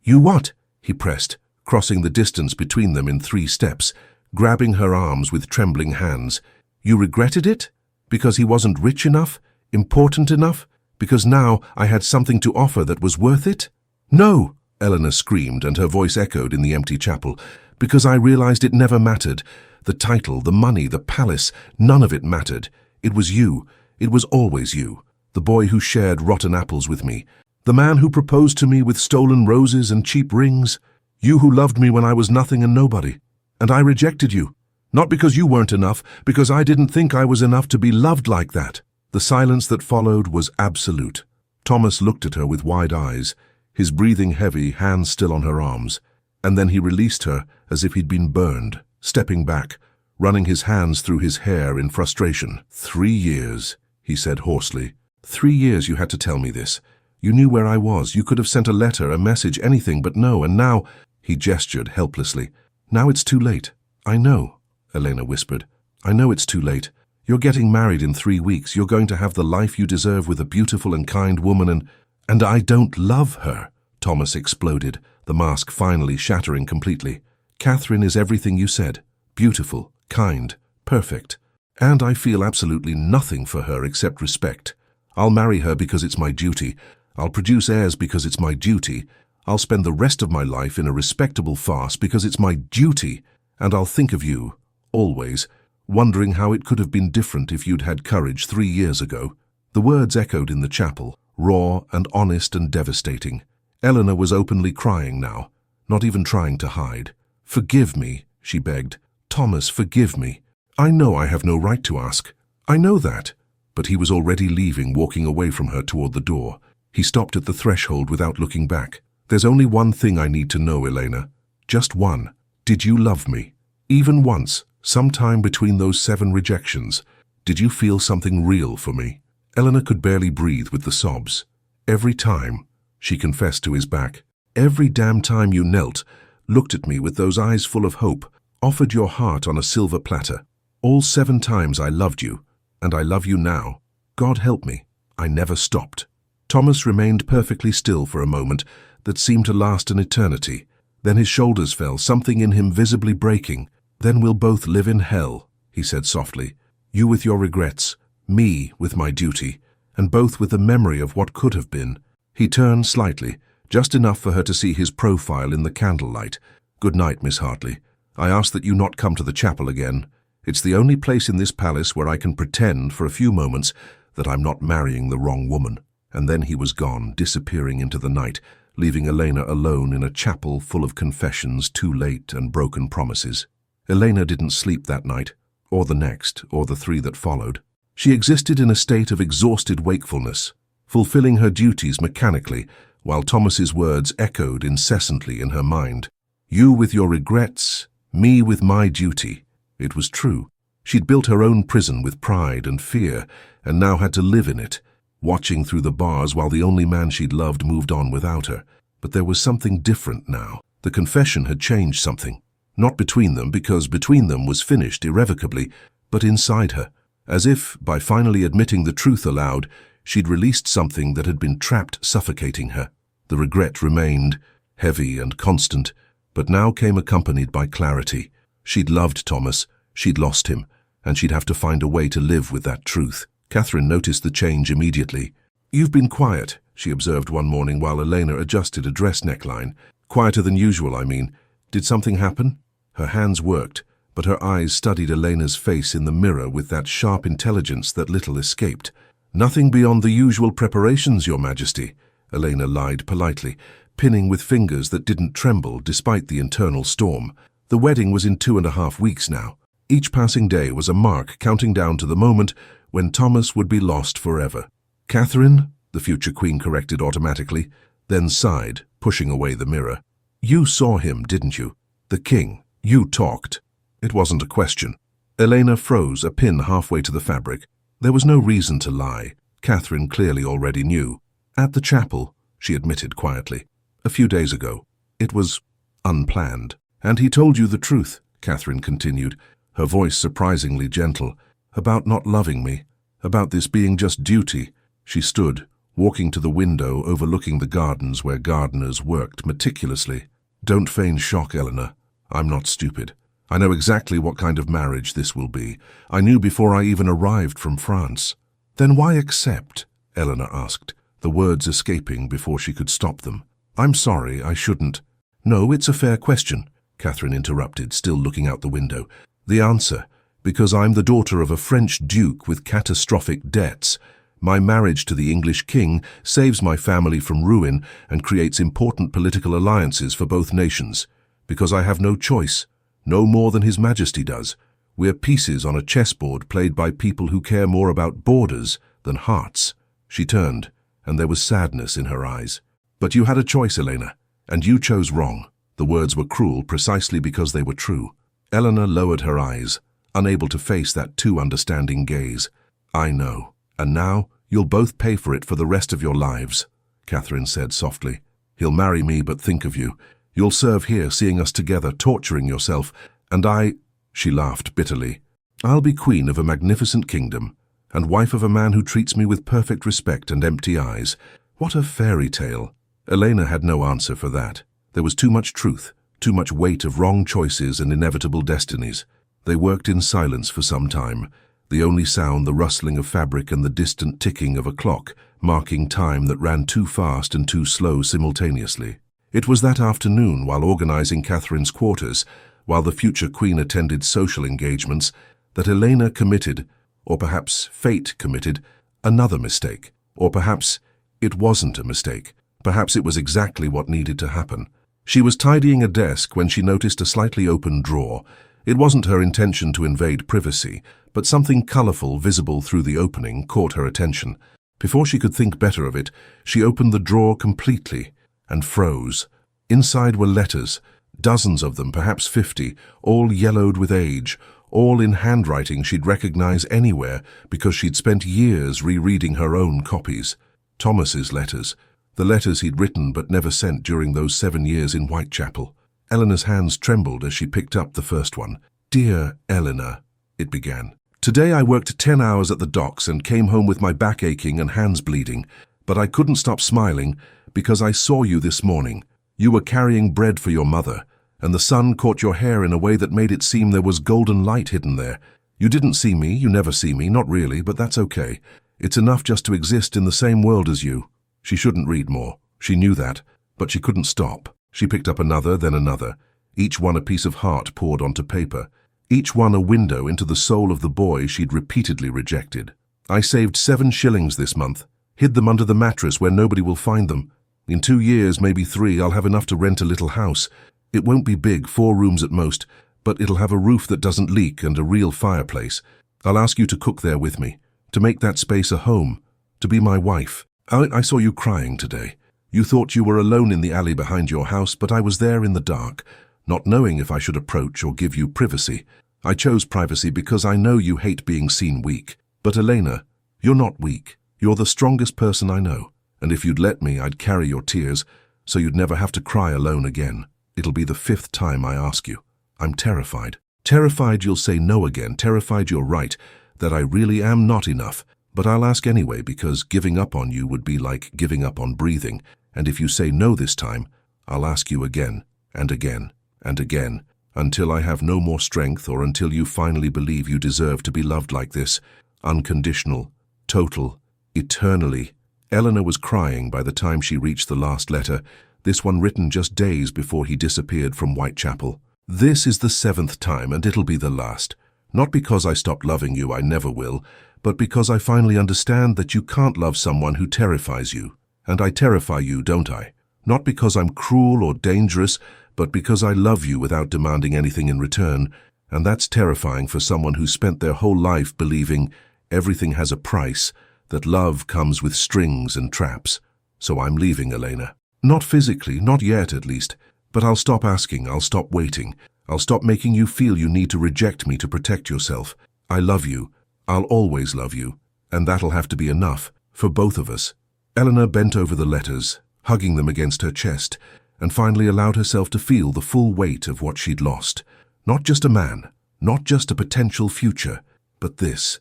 You what?" he pressed, crossing the distance between them in 3 steps, grabbing her arms with trembling hands. "You regretted it? Because he wasn't rich enough? Important enough? Because now I had something to offer that was worth it?" "No!" Eleanor screamed, and her voice echoed in the empty chapel. "Because I realized it never mattered. The title, the money, the palace, none of it mattered. It was you. It was always you. The boy who shared rotten apples with me. The man who proposed to me with stolen roses and cheap rings. You who loved me when I was nothing and nobody. And I rejected you. Not because you weren't enough, because I didn't think I was enough to be loved like that." The silence that followed was absolute. Thomas looked at her with wide eyes, his breathing heavy, hands still on her arms, and then he released her as if he'd been burned, stepping back, running his hands through his hair in frustration. 3 years, he said hoarsely. 3 years you had to tell me this. You knew where I was. You could have sent a letter, a message, anything, but no, and now—" He gestured helplessly. "Now it's too late." "I know," Elena whispered. "I know it's too late. You're getting married in 3 weeks. You're going to have the life you deserve with a beautiful and kind woman, and I don't love her," Thomas exploded, the mask finally shattering completely. "Catherine is everything you said. Beautiful, kind, perfect. And I feel absolutely nothing for her except respect. I'll marry her because it's my duty. I'll produce heirs because it's my duty. I'll spend the rest of my life in a respectable farce because it's my duty. And I'll think of you, always, wondering how it could have been different if you'd had courage 3 years ago." The words echoed in the chapel, raw and honest and devastating. Eleanor was openly crying now, not even trying to hide. "Forgive me," she begged. "Thomas, forgive me. I know I have no right to ask. I know that." But he was already leaving, walking away from her toward the door. He stopped at the threshold without looking back. "There's only one thing I need to know, Elena. Just one. Did you love me? Even once, sometime between those 7 rejections. Did you feel something real for me?" Eleanor could barely breathe with the sobs. "Every time," she confessed to his back. "Every damn time you knelt, looked at me with those eyes full of hope, offered your heart on a silver platter. All 7 times I loved you, and I love you now. God help me, I never stopped." Thomas remained perfectly still for a moment that seemed to last an eternity. Then his shoulders fell, something in him visibly breaking. "Then we'll both live in hell," he said softly. "You with your regrets, me with my duty, and both with the memory of what could have been." He turned slightly, just enough for her to see his profile in the candlelight. "Good night, Miss Hartley. I ask that you not come to the chapel again. It's the only place in this palace where I can pretend for a few moments that I'm not marrying the wrong woman." And then he was gone, disappearing into the night, leaving Elena alone in a chapel full of confessions too late and broken promises. Elena didn't sleep that night, or the next, or the 3 that followed. She existed in a state of exhausted wakefulness, fulfilling her duties mechanically, while Thomas's words echoed incessantly in her mind. "You with your regrets, me with my duty." It was true. She'd built her own prison with pride and fear, and now had to live in it, watching through the bars while the only man she'd loved moved on without her. But there was something different now. The confession had changed something. Not between them, because between them was finished irrevocably, but inside her, as if, by finally admitting the truth aloud, she'd released something that had been trapped, suffocating her. The regret remained, heavy and constant, but now came accompanied by clarity. She'd loved Thomas, she'd lost him, and she'd have to find a way to live with that truth. Catherine noticed the change immediately. "You've been quiet," she observed one morning while Elena adjusted a dress neckline. "Quieter than usual, I mean. Did something happen?" Her hands worked, but her eyes studied Elena's face in the mirror with that sharp intelligence that little escaped. "Nothing beyond the usual preparations, Your Majesty," Elena lied politely, pinning with fingers that didn't tremble despite the internal storm. The wedding was in 2.5 weeks now. Each passing day was a mark counting down to the moment when Thomas would be lost forever. "Catherine," the future queen corrected automatically, then sighed, pushing away the mirror. "You saw him, didn't you? The king. You talked." It wasn't a question. Elena froze, a pin halfway to the fabric. There was no reason to lie. Catherine clearly already knew. "At the chapel," she admitted quietly. "A few days ago. It was unplanned." "And he told you the truth," Catherine continued, her voice surprisingly gentle, "about not loving me, about this being just duty." She stood, walking to the window overlooking the gardens where gardeners worked meticulously. "Don't feign shock, Eleanor. I'm not stupid. I know exactly what kind of marriage this will be. I knew before I even arrived from France." "Then why accept?" Eleanor asked, the words escaping before she could stop them. "I'm sorry, I shouldn't." "No, it's a fair question," Catherine interrupted, still looking out the window. "The answer, because I'm the daughter of a French duke with catastrophic debts. My marriage to the English king saves my family from ruin and creates important political alliances for both nations. Because I have no choice, no more than His Majesty does. We're pieces on a chessboard played by people who care more about borders than hearts." She turned, and there was sadness in her eyes. "But you had a choice, Elena, and you chose wrong." The words were cruel precisely because they were true. Elena lowered her eyes, unable to face that too understanding gaze. "I know. And now you'll both pay for it for the rest of your lives," Catherine said softly. "He'll marry me, but think of you. You'll serve here, seeing us together, torturing yourself, and I—" She laughed bitterly. "I'll be queen of a magnificent kingdom, and wife of a man who treats me with perfect respect and empty eyes. What a fairy tale." Elena had no answer for that. There was too much truth, too much weight of wrong choices and inevitable destinies. They worked in silence for some time, the only sound the rustling of fabric and the distant ticking of a clock, marking time that ran too fast and too slow simultaneously. It was that afternoon, while organizing Catherine's quarters, while the future queen attended social engagements, that Elena committed, or perhaps fate committed, another mistake. Or perhaps it wasn't a mistake. Perhaps it was exactly what needed to happen. She was tidying a desk when she noticed a slightly open drawer. It wasn't her intention to invade privacy, but something colorful visible through the opening caught her attention. Before she could think better of it, she opened the drawer completely and froze. Inside were letters, dozens of them, perhaps 50, all yellowed with age, all in handwriting she'd recognize anywhere because she'd spent years rereading her own copies. Thomas's letters, the letters he'd written but never sent during those 7 years in Whitechapel. Eleanor's hands trembled as she picked up the first one. "Dear Eleanor," it began. "Today I worked 10 hours at the docks and came home with my back aching and hands bleeding, but I couldn't stop smiling because I saw you this morning. You were carrying bread for your mother, and the sun caught your hair in a way that made it seem there was golden light hidden there. You didn't see me, you never see me, not really, but that's okay. It's enough just to exist in the same world as you." She shouldn't read more. She knew that, but she couldn't stop. She picked up another, then another, each one a piece of heart poured onto paper, each one a window into the soul of the boy she'd repeatedly rejected. "I saved 7 shillings this month, hid them under the mattress where nobody will find them. In 2 years, maybe 3, I'll have enough to rent a little house. It won't be big, 4 rooms at most, but it'll have a roof that doesn't leak and a real fireplace. I'll ask you to cook there with me, to make that space a home, to be my wife. I saw you crying today. You thought you were alone in the alley behind your house, but I was there in the dark, not knowing if I should approach or give you privacy. I chose privacy because I know you hate being seen weak. But Elena, you're not weak. You're the strongest person I know, and if you'd let me, I'd carry your tears, so you'd never have to cry alone again. It'll be the 5th time I ask you. I'm terrified. Terrified you'll say no again, terrified you're right, that I really am not enough. But I'll ask anyway because giving up on you would be like giving up on breathing, and if you say no this time, I'll ask you again, and again, and again, until I have no more strength or until you finally believe you deserve to be loved like this, unconditional, total, eternally." Eleanor was crying by the time she reached the last letter, this one written just days before he disappeared from Whitechapel. "This is the 7th time, and it'll be the last. Not because I stopped loving you, I never will, but because I finally understand that you can't love someone who terrifies you. And I terrify you, don't I? Not because I'm cruel or dangerous, but because I love you without demanding anything in return. And that's terrifying for someone who spent their whole life believing everything has a price, that love comes with strings and traps. So I'm leaving, Elena. Not physically, not yet at least, but I'll stop asking, I'll stop waiting. I'll stop making you feel you need to reject me to protect yourself. I love you. I'll always love you, and that'll have to be enough, for both of us." Eleanor bent over the letters, hugging them against her chest, and finally allowed herself to feel the full weight of what she'd lost. Not just a man, not just a potential future, but this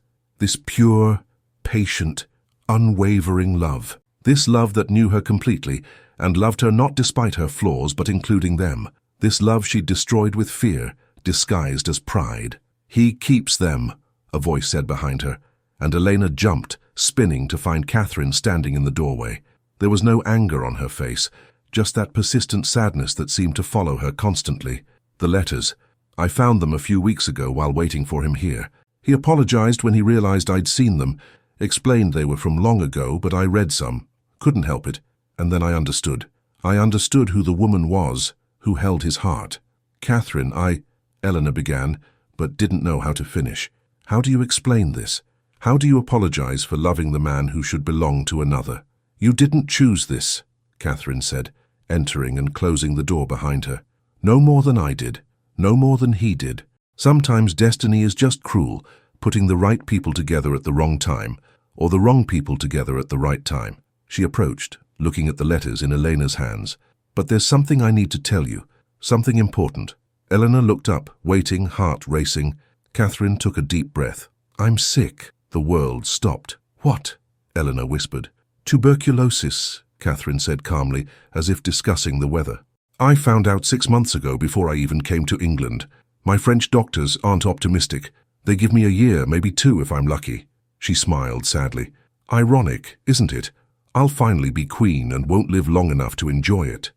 pure, patient, unwavering love. This love that knew her completely, and loved her not despite her flaws but including them. This love she'd destroyed with fear, disguised as pride. "He keeps them," a voice said behind her, and Elena jumped, spinning to find Catherine standing in the doorway. There was no anger on her face, just that persistent sadness that seemed to follow her constantly. "The letters. I found them a few weeks ago while waiting for him here. He apologized when he realized I'd seen them, explained they were from long ago, but I read some. Couldn't help it. And then I understood. I understood who the woman was, who held his heart." "Catherine, Eleanor began, but didn't know how to finish. How do you explain this? How do you apologize for loving the man who should belong to another? You didn't choose this, Catherine said, entering and closing the door behind her. No more than I did. No more than he did. Sometimes destiny is just cruel, putting the right people together at the wrong time, or the wrong people together at the right time. She approached, looking at the letters in Elena's hands. But there's something I need to tell you, something important. Elena looked up, waiting, heart racing. Catherine took a deep breath. I'm sick. The world stopped. What? Elena whispered. Tuberculosis, Catherine said calmly, as if discussing the weather. I found out 6 months ago before I even came to England. My French doctors aren't optimistic. They give me a year, maybe 2 if I'm lucky. She smiled sadly. Ironic, isn't it? I'll finally be queen and won't live long enough to enjoy it.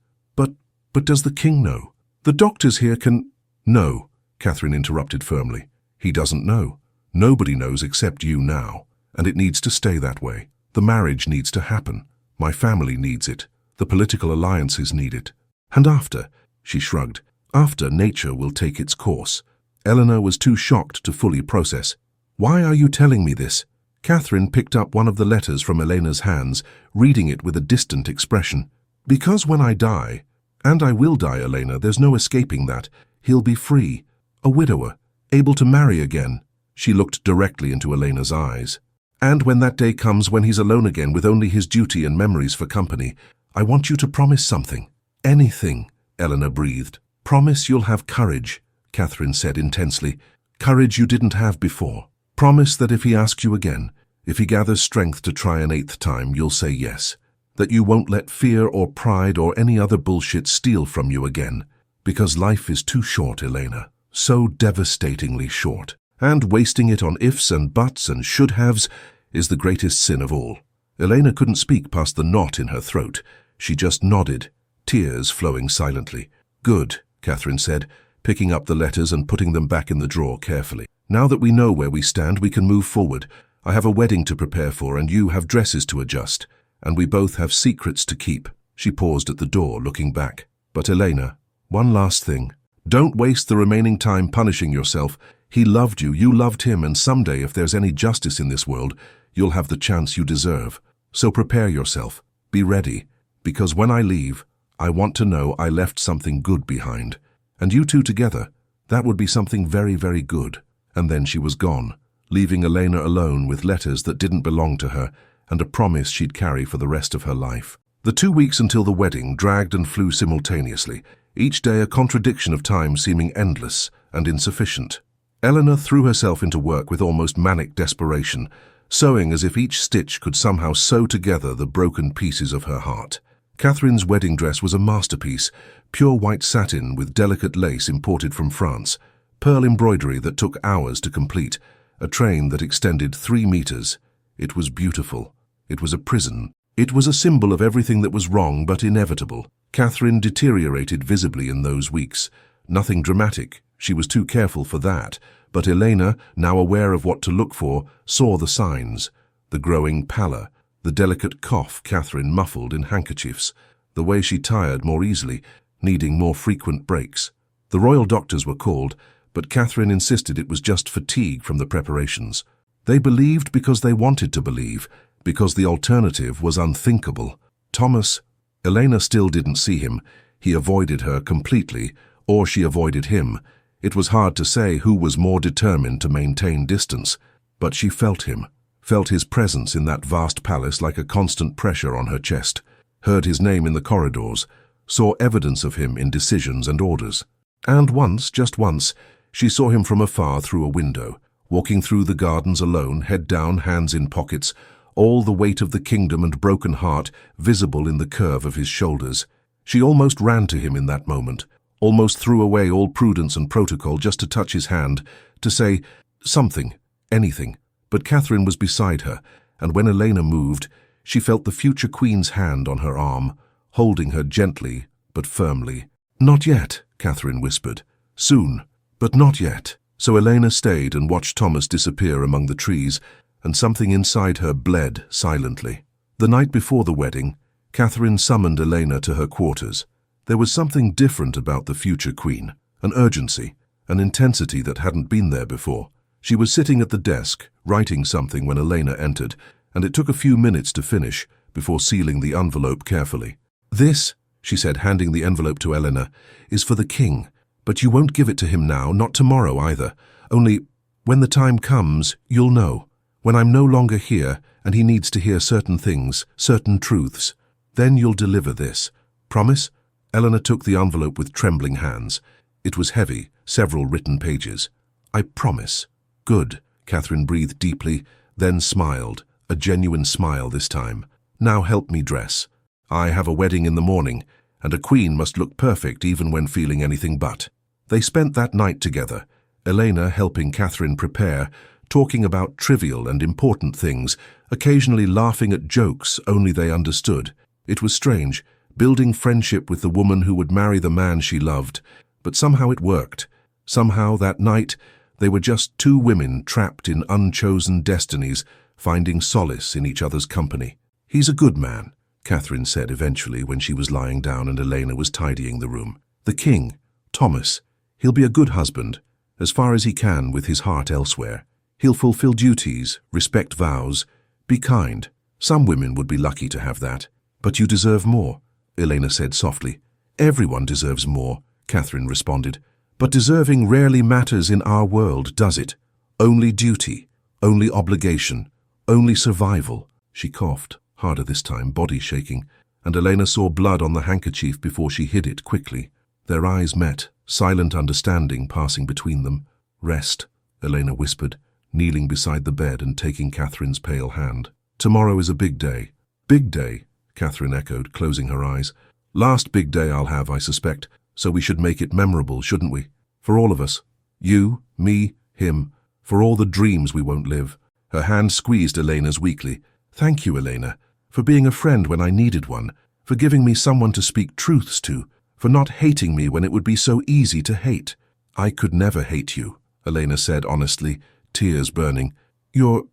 But does the king know? The doctors here can... No, Catherine interrupted firmly. He doesn't know. Nobody knows except you now, and it needs to stay that way. The marriage needs to happen. My family needs it. The political alliances need it. And after, she shrugged, after nature will take its course. Eleanor was too shocked to fully process. Why are you telling me this? Catherine picked up one of the letters from Elena's hands, reading it with a distant expression. Because when I die, and I will die, Elena, there's no escaping that, he'll be free, a widower, able to marry again. She looked directly into Elena's eyes. And when that day comes, when he's alone again with only his duty and memories for company, I want you to promise something. Anything, Elena breathed. Promise you'll have courage, Catherine said intensely. Courage you didn't have before. Promise that if he asks you again, if he gathers strength to try an 8th time, you'll say yes. That you won't let fear or pride or any other bullshit steal from you again. Because life is too short, Elena. So devastatingly short. And wasting it on ifs and buts and should-haves is the greatest sin of all. Elena couldn't speak past the knot in her throat. She just nodded, tears flowing silently. Good, Catherine said, picking up the letters and putting them back in the drawer carefully. Now that we know where we stand, we can move forward. I have a wedding to prepare for, and you have dresses to adjust. And we both have secrets to keep. She paused at the door, looking back. But Elena, one last thing. Don't waste the remaining time punishing yourself. He loved you, you loved him, and someday, if there's any justice in this world, you'll have the chance you deserve. So prepare yourself. Be ready. Because when I leave, I want to know I left something good behind. And you two together, that would be something very, very good. And then she was gone, leaving Elena alone with letters that didn't belong to her, and a promise she'd carry for the rest of her life. The 2 weeks until the wedding dragged and flew simultaneously, each day a contradiction of time seeming endless and insufficient. Eleanor threw herself into work with almost manic desperation, sewing as if each stitch could somehow sew together the broken pieces of her heart. Catherine's wedding dress was a masterpiece, pure white satin with delicate lace imported from France, pearl embroidery that took hours to complete, a train that extended 3 meters. It was beautiful. It was a prison. It was a symbol of everything that was wrong but inevitable. Catherine deteriorated visibly in those weeks. Nothing dramatic. She was too careful for that. But Elena, now aware of what to look for, saw the signs. The growing pallor, the delicate cough Catherine muffled in handkerchiefs, the way she tired more easily, needing more frequent breaks. The royal doctors were called, but Catherine insisted it was just fatigue from the preparations. They believed because they wanted to believe, because the alternative was unthinkable. Thomas, Elena still didn't see him. He avoided her completely, or she avoided him. It was hard to say who was more determined to maintain distance, but she felt him, felt his presence in that vast palace like a constant pressure on her chest, heard his name in the corridors, saw evidence of him in decisions and orders. And once, just once, she saw him from afar through a window, walking through the gardens alone, head down, hands in pockets, all the weight of the kingdom and broken heart visible in the curve of his shoulders. She almost ran to him in that moment, almost threw away all prudence and protocol just to touch his hand, to say something, anything. But Catherine was beside her, and when Elena moved, she felt the future queen's hand on her arm, holding her gently but firmly. Not yet, Catherine whispered. Soon, but not yet. So Elena stayed and watched Thomas disappear among the trees, and something inside her bled silently. The night before the wedding, Catherine summoned Elena to her quarters. There was something different about the future queen, an urgency, an intensity that hadn't been there before. She was sitting at the desk, writing something when Elena entered, and it took a few minutes to finish before sealing the envelope carefully. "This," she said, handing the envelope to Elena, "is for the king, but you won't give it to him now, not tomorrow either. Only, when the time comes, you'll know. When I'm no longer here, and he needs to hear certain things, certain truths, then you'll deliver this. Promise?" Elena took the envelope with trembling hands. It was heavy, several written pages. "I promise." "Good." Catherine breathed deeply, then smiled, a genuine smile this time. "Now help me dress. I have a wedding in the morning, and a queen must look perfect even when feeling anything but." They spent that night together, Elena helping Catherine prepare, talking about trivial and important things, occasionally laughing at jokes only they understood. It was strange, building friendship with the woman who would marry the man she loved, but somehow it worked. Somehow that night they were just two women trapped in unchosen destinies, finding solace in each other's company. "He's a good man," Catherine said eventually when she was lying down and Elena was tidying the room. "The king, Thomas, he'll be a good husband, as far as he can with his heart elsewhere. He'll fulfill duties, respect vows, be kind. Some women would be lucky to have that. But you deserve more," Elena said softly. "Everyone deserves more," Catherine responded. "But deserving rarely matters in our world, does it? Only duty, only obligation, only survival." She coughed, harder this time, body shaking, and Elena saw blood on the handkerchief before she hid it quickly. Their eyes met, silent understanding passing between them. "Rest," Elena whispered, kneeling beside the bed and taking Catherine's pale hand. "Tomorrow is a big day." "Big day," Catherine echoed, closing her eyes. "Last big day I'll have, I suspect, so we should make it memorable, shouldn't we? For all of us. You, me, him. For all the dreams we won't live." Her hand squeezed Elena's weakly. "Thank you, Elena, for being a friend when I needed one, for giving me someone to speak truths to, for not hating me when it would be so easy to hate." "I could never hate you," Elena said honestly, tears burning. You're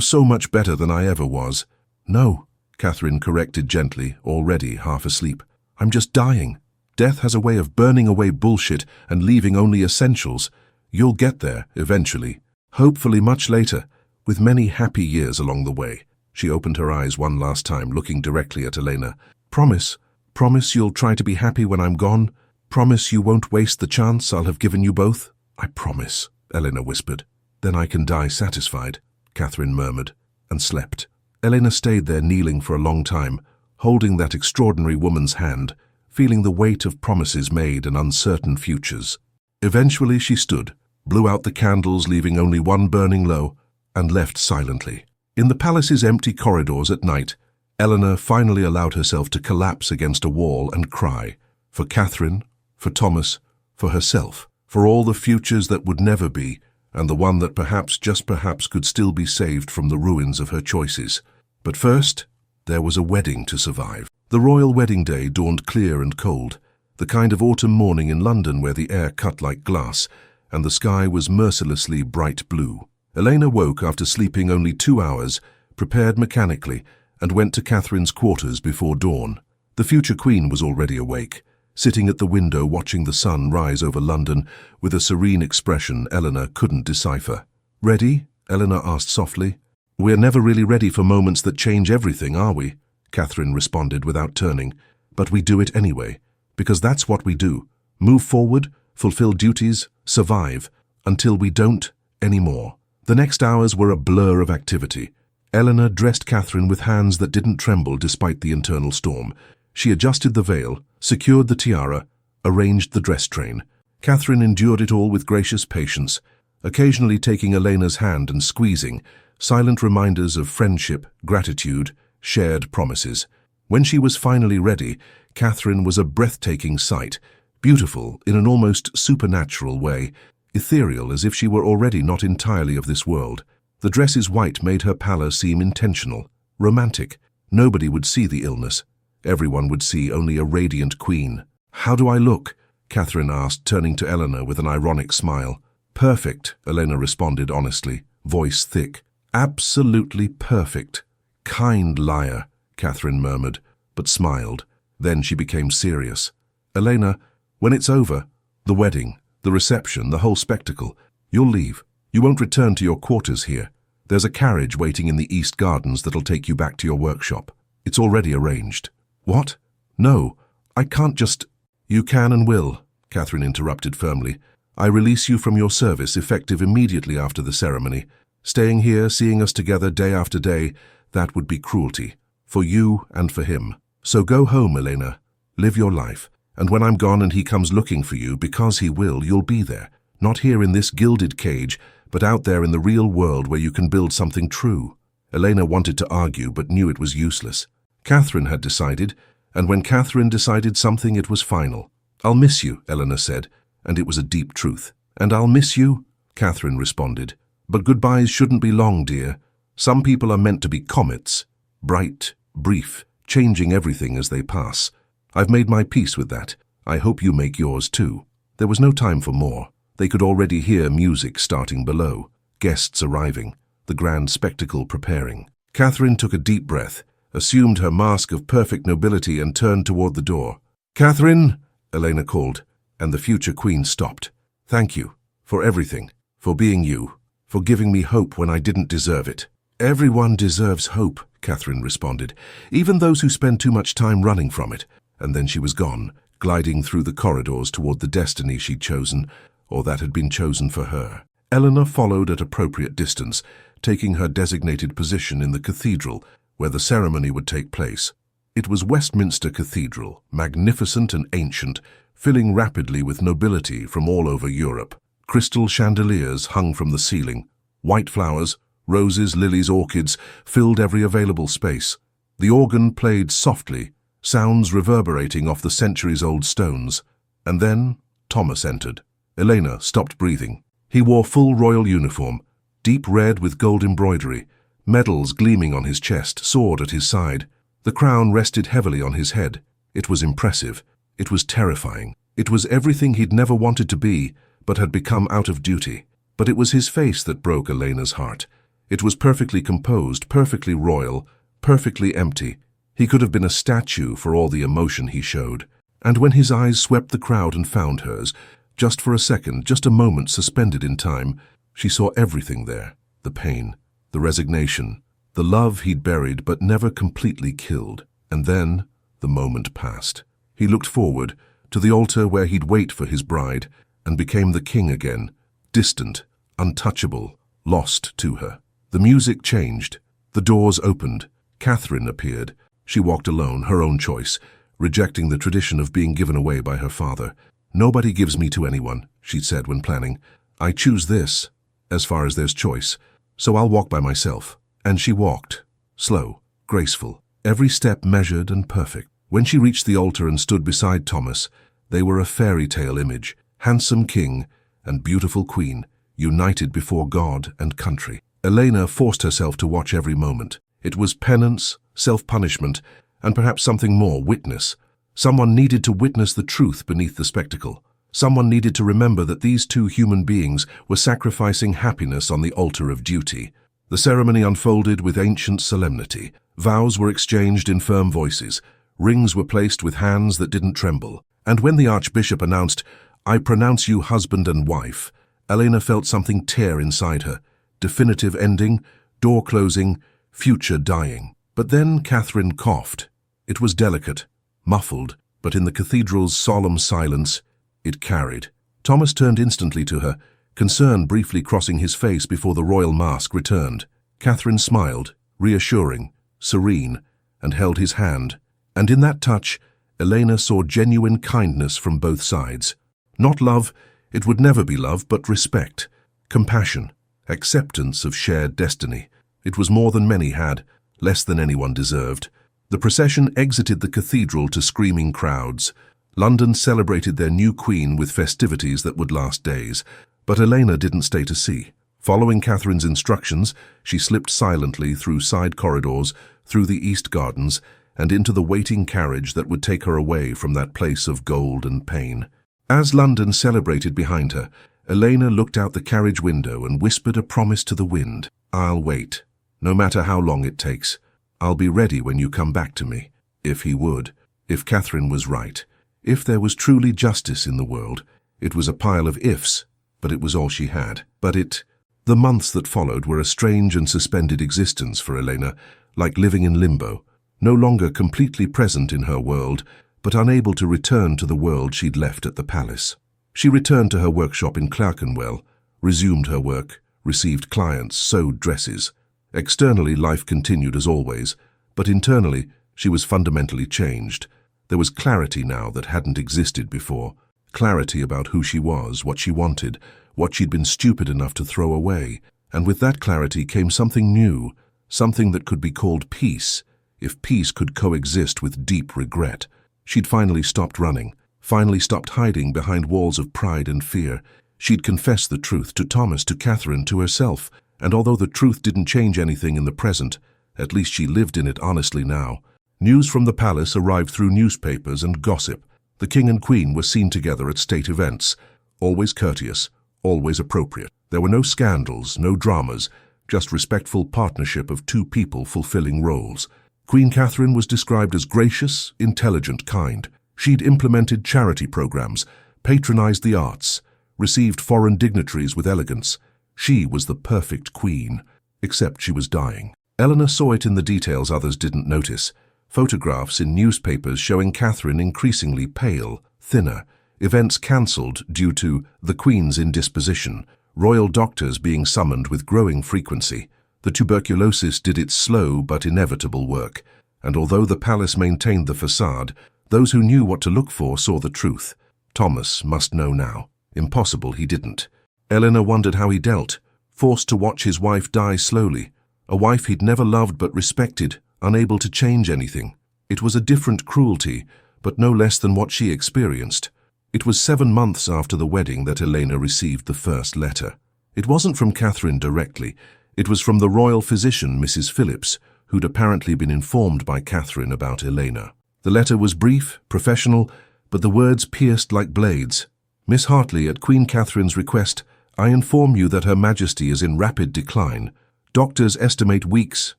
so much better than I ever was." "No," Catherine corrected gently, already half asleep. "I'm just dying. Death has a way of burning away bullshit and leaving only essentials. You'll get there, eventually. Hopefully much later, with many happy years along the way." She opened her eyes one last time, looking directly at Elena. "Promise. Promise you'll try to be happy when I'm gone. Promise you won't waste the chance I'll have given you both." "I promise," Elena whispered. "Then I can die satisfied," Catherine murmured, and slept. Elena stayed there kneeling for a long time, holding that extraordinary woman's hand, feeling the weight of promises made and uncertain futures. Eventually she stood, blew out the candles leaving only one burning low, and left silently. In the palace's empty corridors at night, Elena finally allowed herself to collapse against a wall and cry. For Catherine, for Thomas, for herself, for all the futures that would never be, and the one that perhaps, just perhaps, could still be saved from the ruins of her choices. But first, there was a wedding to survive. The royal wedding day dawned clear and cold, the kind of autumn morning in London where the air cut like glass, and the sky was mercilessly bright blue. Elena woke after sleeping only 2 hours, prepared mechanically, and went to Catherine's quarters before dawn. The future queen was already awake, sitting at the window watching the sun rise over London with a serene expression Elena couldn't decipher. "Ready?" Elena asked softly. "We're never really ready for moments that change everything, are we?" Catherine responded without turning. "But we do it anyway, because that's what we do. Move forward, fulfill duties, survive, until we don't anymore." The next hours were a blur of activity. Elena dressed Catherine with hands that didn't tremble despite the internal storm. She adjusted the veil, secured the tiara, arranged the dress train. Catherine endured it all with gracious patience, occasionally taking Elena's hand and squeezing, silent reminders of friendship, gratitude, shared promises. When she was finally ready, Catherine was a breathtaking sight, beautiful in an almost supernatural way, ethereal as if she were already not entirely of this world. The dress's white made her pallor seem intentional, romantic. Nobody would see the illness. Everyone would see only a radiant queen. "How do I look?" Catherine asked, turning to Elena with an ironic smile. "Perfect," Elena responded honestly, voice thick. "Absolutely perfect." "Kind liar," Catherine murmured, but smiled. Then she became serious. "Elena, when it's over, the wedding, The reception, the whole spectacle. You'll leave. You won't return to your quarters here. There's a carriage waiting in the East Gardens that'll take you back to your workshop. It's already arranged. What? No, I can't just... You can and will, Catherine interrupted firmly. I release you from your service, effective immediately after the ceremony. Staying here, seeing us together day after day, that would be cruelty. For you and for him. So go home, Elena. Live your life. And when I'm gone and he comes looking for you, because he will, you'll be there. Not here in this gilded cage, but out there in the real world where you can build something true. Elena wanted to argue, but knew it was useless. Catherine had decided, and when Catherine decided something, it was final. I'll miss you, Elena said, and it was a deep truth. And I'll miss you, Catherine responded. But goodbyes shouldn't be long, dear. Some people are meant to be comets, bright, brief, changing everything as they pass. I've made my peace with that. I hope you make yours too. There was no time for more. They could already hear music starting below, guests arriving, the grand spectacle preparing. Catherine took a deep breath, assumed her mask of perfect nobility and turned toward the door. Catherine, Elena called, and the future queen stopped. Thank you, for everything, for being you, for giving me hope when I didn't deserve it. Everyone deserves hope, Catherine responded, even those who spend too much time running from it. And then she was gone, gliding through the corridors toward the destiny she'd chosen, or that had been chosen for her. Eleanor followed at appropriate distance, taking her designated position in the cathedral, where the ceremony would take place. It was Westminster Cathedral, magnificent and ancient, filling rapidly with nobility from all over Europe. Crystal chandeliers hung from the ceiling. White flowers, roses, lilies, orchids, filled every available space. The organ played softly, sounds reverberating off the centuries-old stones. And then Thomas entered. Elena stopped breathing. He wore full royal uniform, deep red with gold embroidery, medals gleaming on his chest, sword at his side. The crown rested heavily on his head. It was impressive. It was terrifying. It was everything he'd never wanted to be, but had become out of duty. But it was his face that broke Elena's heart. It was perfectly composed, perfectly royal, perfectly empty. He could have been a statue for all the emotion he showed. And when his eyes swept the crowd and found hers, just for a second, just a moment suspended in time, she saw everything there. The pain, the resignation, the love he'd buried but never completely killed. And then the moment passed. He looked forward to the altar where he'd wait for his bride and became the king again, distant, untouchable, lost to her. The music changed. The doors opened. Catherine appeared. She walked alone, her own choice, rejecting the tradition of being given away by her father. Nobody gives me to anyone, she'd said when planning. I choose this, as far as there's choice, so I'll walk by myself. And she walked, slow, graceful, every step measured and perfect. When she reached the altar and stood beside Thomas, they were a fairy tale image, handsome king and beautiful queen, united before God and country. Elena forced herself to watch every moment. It was penance, self-punishment, and perhaps something more, witness. Someone needed to witness the truth beneath the spectacle. Someone needed to remember that these two human beings were sacrificing happiness on the altar of duty. The ceremony unfolded with ancient solemnity. Vows were exchanged in firm voices. Rings were placed with hands that didn't tremble. And when the Archbishop announced, "I pronounce you husband and wife," Elena felt something tear inside her. Definitive ending, door closing, future dying. But then Catherine coughed. It was delicate, muffled, but in the cathedral's solemn silence, it carried. Thomas turned instantly to her, concern briefly crossing his face before the royal mask returned. Catherine smiled, reassuring, serene, and held his hand. And in that touch, Elena saw genuine kindness from both sides. Not love, it would never be love, but respect, compassion, acceptance of shared destiny. It was more than many had, less than anyone deserved. The procession exited the cathedral to screaming crowds. London celebrated their new queen with festivities that would last days, but Elena didn't stay to see. Following Catherine's instructions, she slipped silently through side corridors, through the East Gardens, and into the waiting carriage that would take her away from that place of gold and pain. As London celebrated behind her, Elena looked out the carriage window and whispered a promise to the wind. "I'll wait, no matter how long it takes. I'll be ready when you come back to me." If he would, if Catherine was right, if there was truly justice in the world, It was a pile of ifs, but it was all she had. The months that followed were a strange and suspended existence for Elena, like living in limbo, no longer completely present in her world, but unable to return to the world she'd left at the palace. She returned to her workshop in Clerkenwell, resumed her work, received clients, sewed dresses. Externally, life continued as always, but internally, she was fundamentally changed. There was clarity now that hadn't existed before. Clarity about who she was, what she wanted, what she'd been stupid enough to throw away. And with that clarity came something new, something that could be called peace, if peace could coexist with deep regret. She'd finally stopped running, finally stopped hiding behind walls of pride and fear. She'd confessed the truth to Thomas, to Catherine, to herself, and although the truth didn't change anything in the present, at least she lived in it honestly now. News from the palace arrived through newspapers and gossip. The king and queen were seen together at state events, always courteous, always appropriate. There were no scandals, no dramas, just respectful partnership of two people fulfilling roles. Queen Catherine was described as gracious, intelligent, kind. She'd implemented charity programs, patronized the arts, received foreign dignitaries with elegance. She was the perfect queen, except she was dying. Eleanor saw it in the details others didn't notice. Photographs in newspapers showing Catherine increasingly pale, thinner, events cancelled due to the Queen's indisposition, royal doctors being summoned with growing frequency. The tuberculosis did its slow but inevitable work, and although the palace maintained the facade, those who knew what to look for saw the truth. Thomas must know now. Impossible he didn't. Eleanor wondered how he dealt, forced to watch his wife die slowly, a wife he'd never loved but respected, unable to change anything. It was a different cruelty, but no less than what she experienced. It was 7 months after the wedding that Elena received the first letter. It wasn't from Catherine directly. It was from the royal physician, Mrs. Phillips, who'd apparently been informed by Catherine about Elena. The letter was brief, professional, but the words pierced like blades. Miss Hartley, at Queen Catherine's request, I inform you that Her Majesty is in rapid decline. Doctors estimate weeks,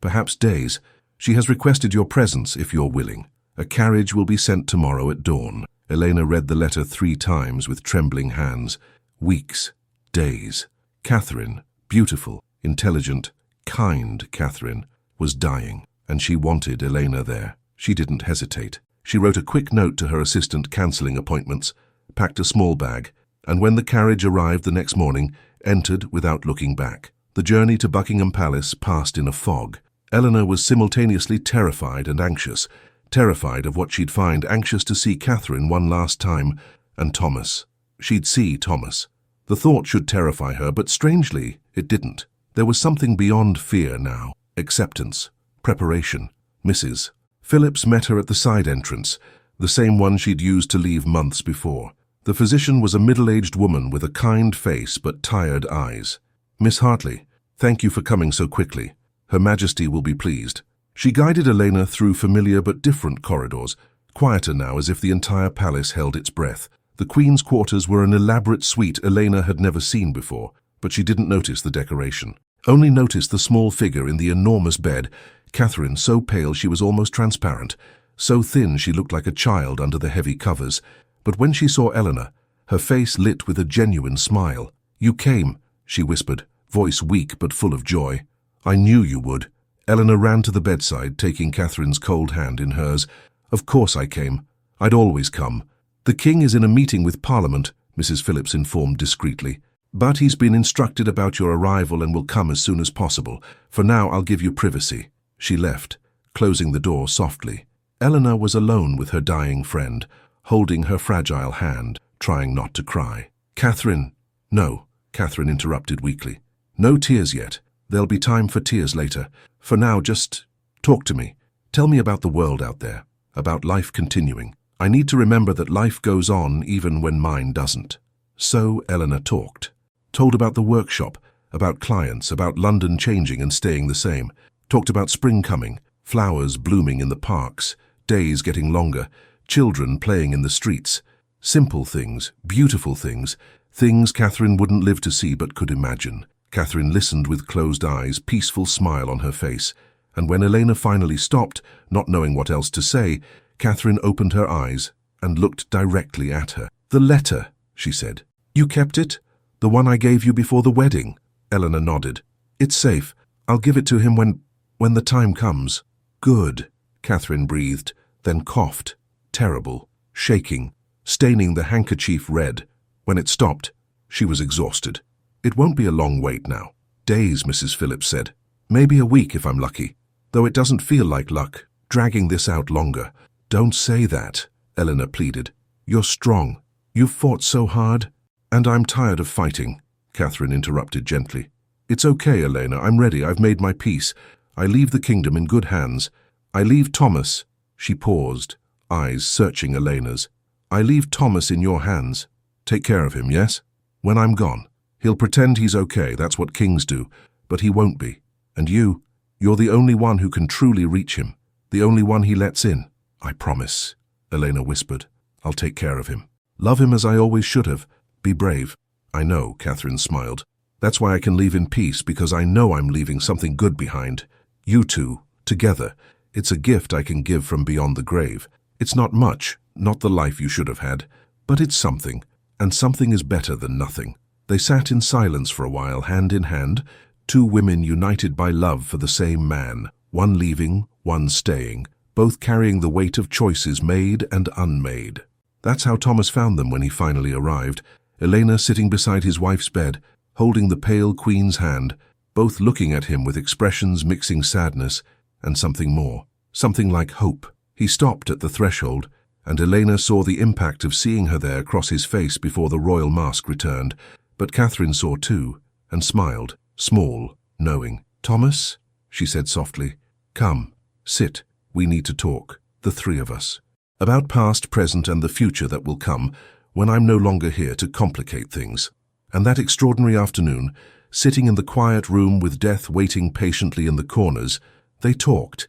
perhaps days. She has requested your presence if you're willing. A carriage will be sent tomorrow at dawn. Elena read the letter 3 times with trembling hands. Weeks, days. Catherine, beautiful, intelligent, kind Catherine, was dying, and she wanted Elena there. She didn't hesitate. She wrote a quick note to her assistant cancelling appointments, packed a small bag, and when the carriage arrived the next morning, entered without looking back. The journey to Buckingham Palace passed in a fog. Eleanor was simultaneously terrified and anxious, terrified of what she'd find, anxious to see Catherine one last time, and Thomas. She'd see Thomas. The thought should terrify her, but strangely, it didn't. There was something beyond fear now. Acceptance. Preparation. Mrs. Phillips met her at the side entrance, the same one she'd used to leave months before. The physician was a middle-aged woman with a kind face but tired eyes. Miss Hartley, thank you for coming so quickly. Her Majesty will be pleased. She guided Elena through familiar but different corridors, quieter now as if the entire palace held its breath. The Queen's quarters were an elaborate suite Elena had never seen before, but she didn't notice the decoration. Only noticed the small figure in the enormous bed, Catherine so pale she was almost transparent, so thin she looked like a child under the heavy covers. But when she saw Eleanor, her face lit with a genuine smile. You came, she whispered, voice weak but full of joy. I knew you would. Eleanor ran to the bedside, taking Catherine's cold hand in hers. Of course I came. I'd always come. The king is in a meeting with Parliament, Mrs. Phillips informed discreetly. But he's been instructed about your arrival and will come as soon as possible. For now, I'll give you privacy. She left, closing the door softly. Eleanor was alone with her dying friend, holding her fragile hand, trying not to cry. Catherine. No, Catherine interrupted weakly. No tears yet. There'll be time for tears later. For now, just talk to me. Tell me about the world out there, about life continuing. I need to remember that life goes on even when mine doesn't. So Eleanor talked. Told about the workshop, about clients, about London changing and staying the same. Talked about spring coming, flowers blooming in the parks, days getting longer, children playing in the streets. Simple things, beautiful things, things Catherine wouldn't live to see but could imagine. Catherine listened with closed eyes, peaceful smile on her face, and when Elena finally stopped, not knowing what else to say, Catherine opened her eyes and looked directly at her. The letter, she said. You kept it? The one I gave you before the wedding? Eleanor nodded. It's safe. I'll give it to him when the time comes. Good, Catherine breathed, then coughed. Terrible, shaking, staining the handkerchief red. When it stopped, she was exhausted. It won't be a long wait now. Days, Mrs. Phillips said. Maybe a week if I'm lucky. Though it doesn't feel like luck, dragging this out longer. Don't say that, Eleanor pleaded. You're strong. You've fought so hard. And I'm tired of fighting, Catherine interrupted gently. It's okay, Elena. I'm ready. I've made my peace. I leave the kingdom in good hands. I leave Thomas. She paused, eyes searching Elena's. I leave Thomas in your hands. Take care of him, yes? When I'm gone. He'll pretend he's okay, that's what kings do, but he won't be. And you're the only one who can truly reach him, the only one he lets in. I promise, Elena whispered. I'll take care of him. Love him as I always should have. Be brave. I know, Catherine smiled. That's why I can leave in peace, because I know I'm leaving something good behind. You two, together. It's a gift I can give from beyond the grave. It's not much, not the life you should have had, but it's something, and something is better than nothing. They sat in silence for a while, hand in hand, two women united by love for the same man, one leaving, one staying, both carrying the weight of choices made and unmade. That's how Thomas found them when he finally arrived, Elena sitting beside his wife's bed, holding the pale queen's hand, both looking at him with expressions mixing sadness and something more, something like hope. He stopped at the threshold, and Elena saw the impact of seeing her there cross his face before the royal mask returned. But Catherine saw too, and smiled, small, knowing. Thomas, she said softly, come, sit, we need to talk, the three of us. About past, present, and the future that will come, when I'm no longer here to complicate things. And that extraordinary afternoon, sitting in the quiet room with death waiting patiently in the corners, they talked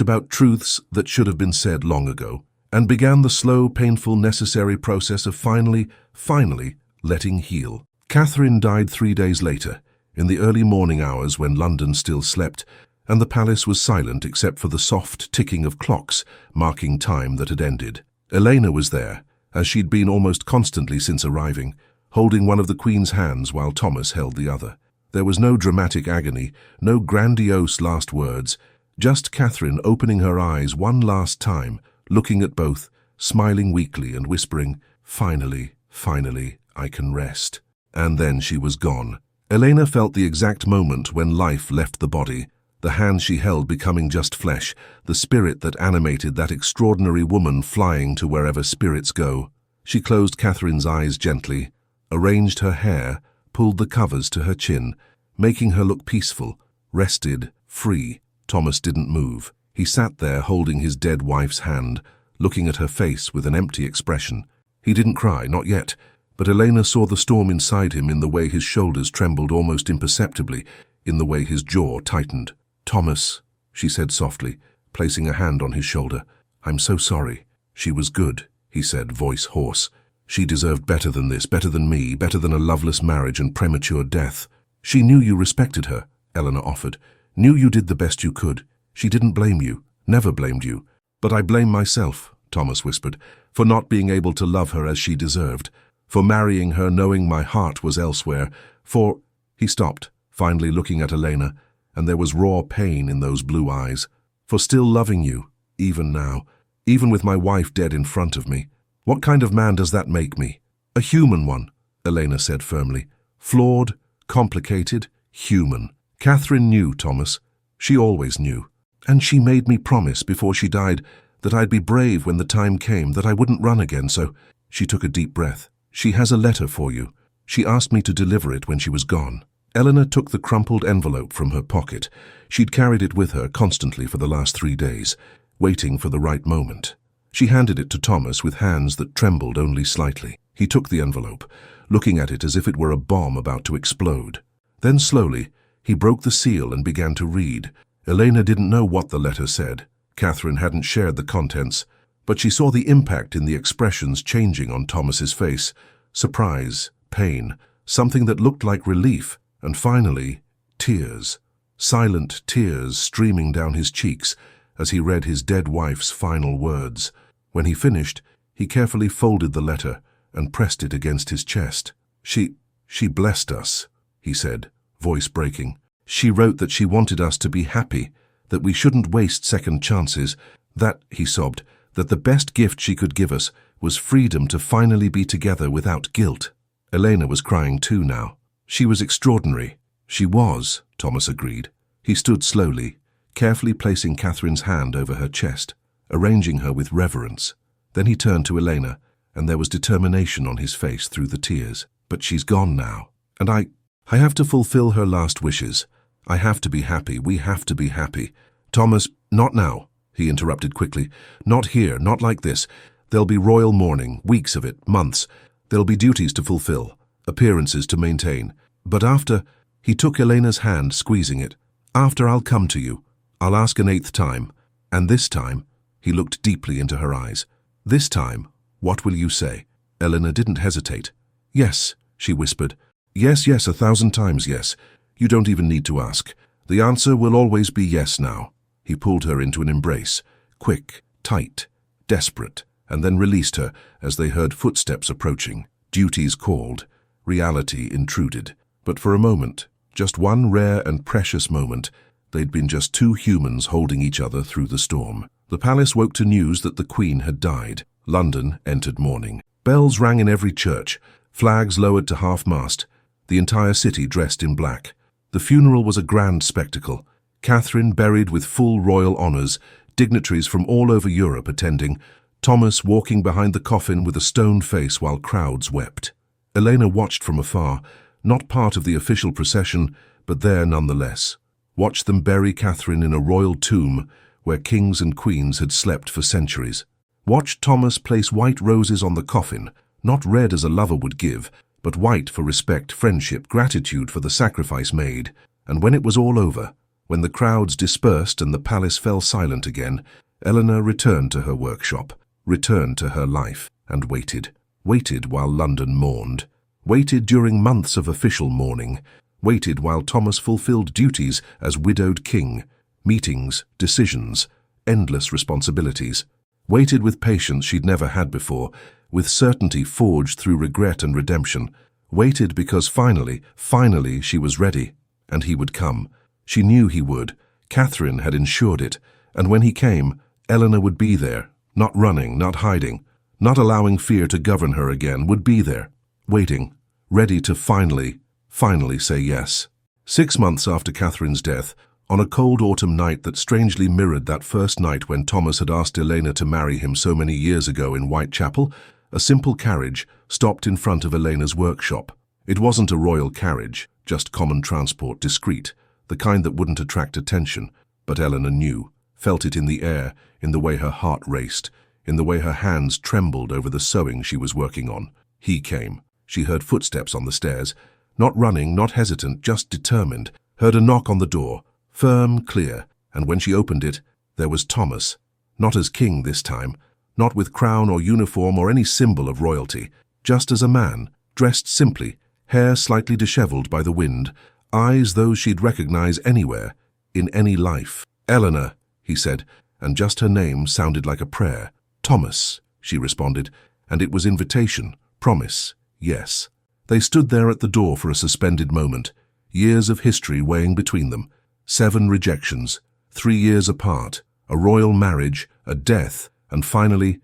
about truths that should have been said long ago, and began the slow, painful, necessary process of finally letting heal. Catherine died 3 days later, in the early morning hours when London still slept, and the palace was silent except for the soft ticking of clocks marking time that had ended. Elena was there, as she'd been almost constantly since arriving, holding one of the Queen's hands while Thomas held the other. There was no dramatic agony, no grandiose last words, just Catherine opening her eyes one last time, looking at both, smiling weakly and whispering, finally, I can rest. And then she was gone. Elena felt the exact moment when life left the body, the hand she held becoming just flesh, the spirit that animated that extraordinary woman flying to wherever spirits go. She closed Catherine's eyes gently, arranged her hair, pulled the covers to her chin, making her look peaceful, rested, free. Thomas didn't move. He sat there holding his dead wife's hand, looking at her face with an empty expression. He didn't cry, not yet, but Elena saw the storm inside him in the way his shoulders trembled almost imperceptibly, in the way his jaw tightened. Thomas, she said softly, placing a hand on his shoulder. I'm so sorry. She was good, he said, voice hoarse. She deserved better than this, better than me, better than a loveless marriage and premature death. She knew you respected her, Eleanor offered. Knew you did the best you could. She didn't blame you, never blamed you. But I blame myself, Thomas whispered, for not being able to love her as she deserved, for marrying her knowing my heart was elsewhere, for... He stopped, finally looking at Elena, and there was raw pain in those blue eyes. For still loving you, even now, even with my wife dead in front of me. What kind of man does that make me? A human one, Elena said firmly. Flawed, complicated, human. Catherine knew, Thomas. She always knew. And she made me promise before she died that I'd be brave when the time came, that I wouldn't run again, so... She took a deep breath. She has a letter for you. She asked me to deliver it when she was gone. Eleanor took the crumpled envelope from her pocket. She'd carried it with her constantly for the last 3 days, waiting for the right moment. She handed it to Thomas with hands that trembled only slightly. He took the envelope, looking at it as if it were a bomb about to explode. Then slowly, he broke the seal and began to read. Elena didn't know what the letter said. Catherine hadn't shared the contents, but she saw the impact in the expressions changing on Thomas's face. Surprise, pain, something that looked like relief, and finally, tears. Silent tears streaming down his cheeks as he read his dead wife's final words. When he finished, he carefully folded the letter and pressed it against his chest. She blessed us, he said, voice breaking. She wrote that she wanted us to be happy, that we shouldn't waste second chances, that, he sobbed, that the best gift she could give us was freedom to finally be together without guilt. Elena was crying too now. She was extraordinary. She was, Thomas agreed. He stood slowly, carefully placing Catherine's hand over her chest, arranging her with reverence. Then he turned to Elena, and there was determination on his face through the tears. But she's gone now, and I have to fulfill her last wishes. I have to be happy. We have to be happy. Thomas, not now, he interrupted quickly. Not here, not like this. There'll be royal mourning, weeks of it, months. There'll be duties to fulfill, appearances to maintain. But after, he took Elena's hand, squeezing it. After I'll come to you. I'll ask an 8th time. And this time, he looked deeply into her eyes. This time, what will you say? Elena didn't hesitate. Yes, she whispered. Yes, yes, 1,000 times yes. You don't even need to ask. The answer will always be yes now. He pulled her into an embrace, quick, tight, desperate, and then released her as they heard footsteps approaching. Duties called, reality intruded. But for a moment, just one rare and precious moment, they'd been just two humans holding each other through the storm. The palace woke to news that the Queen had died. London entered mourning. Bells rang in every church, flags lowered to half-mast, the entire city dressed in black. The funeral was a grand spectacle. Catherine buried with full royal honours, dignitaries from all over Europe attending, Thomas walking behind the coffin with a stone face while crowds wept. Elena watched from afar, not part of the official procession, but there nonetheless. Watched them bury Catherine in a royal tomb where kings and queens had slept for centuries. Watched Thomas place white roses on the coffin, not red as a lover would give, but white for respect, friendship, gratitude for the sacrifice made. And when it was all over, when the crowds dispersed and the palace fell silent again, Eleanor returned to her workshop, returned to her life, and waited. Waited while London mourned. Waited during months of official mourning. Waited while Thomas fulfilled duties as widowed king. Meetings, decisions, endless responsibilities. Waited with patience she'd never had before, with certainty forged through regret and redemption. Waited because finally she was ready, and he would come. She knew he would. Catherine had ensured it, and when he came, Eleanor would be there, not running, not hiding, not allowing fear to govern her again, would be there, waiting, ready to finally say yes. 6 months after Catherine's death, on a cold autumn night that strangely mirrored that first night when Thomas had asked Elena to marry him so many years ago in Whitechapel, a simple carriage stopped in front of Elena's workshop. It wasn't a royal carriage, just common transport, discreet, the kind that wouldn't attract attention, but Eleanor knew, felt it in the air, in the way her heart raced, in the way her hands trembled over the sewing she was working on. He came. She heard footsteps on the stairs, not running, not hesitant, just determined, heard a knock on the door, firm, clear, and when she opened it, there was Thomas, not as king this time, not with crown or uniform or any symbol of royalty, just as a man, dressed simply, hair slightly dishevelled by the wind, eyes those she'd recognize anywhere, in any life. Eleanor, he said, and just her name sounded like a prayer. Thomas, she responded, and it was invitation, promise, yes. They stood there at the door for a suspended moment, years of history weighing between them, 7 rejections, 3 years apart, a royal marriage, a death, and finally,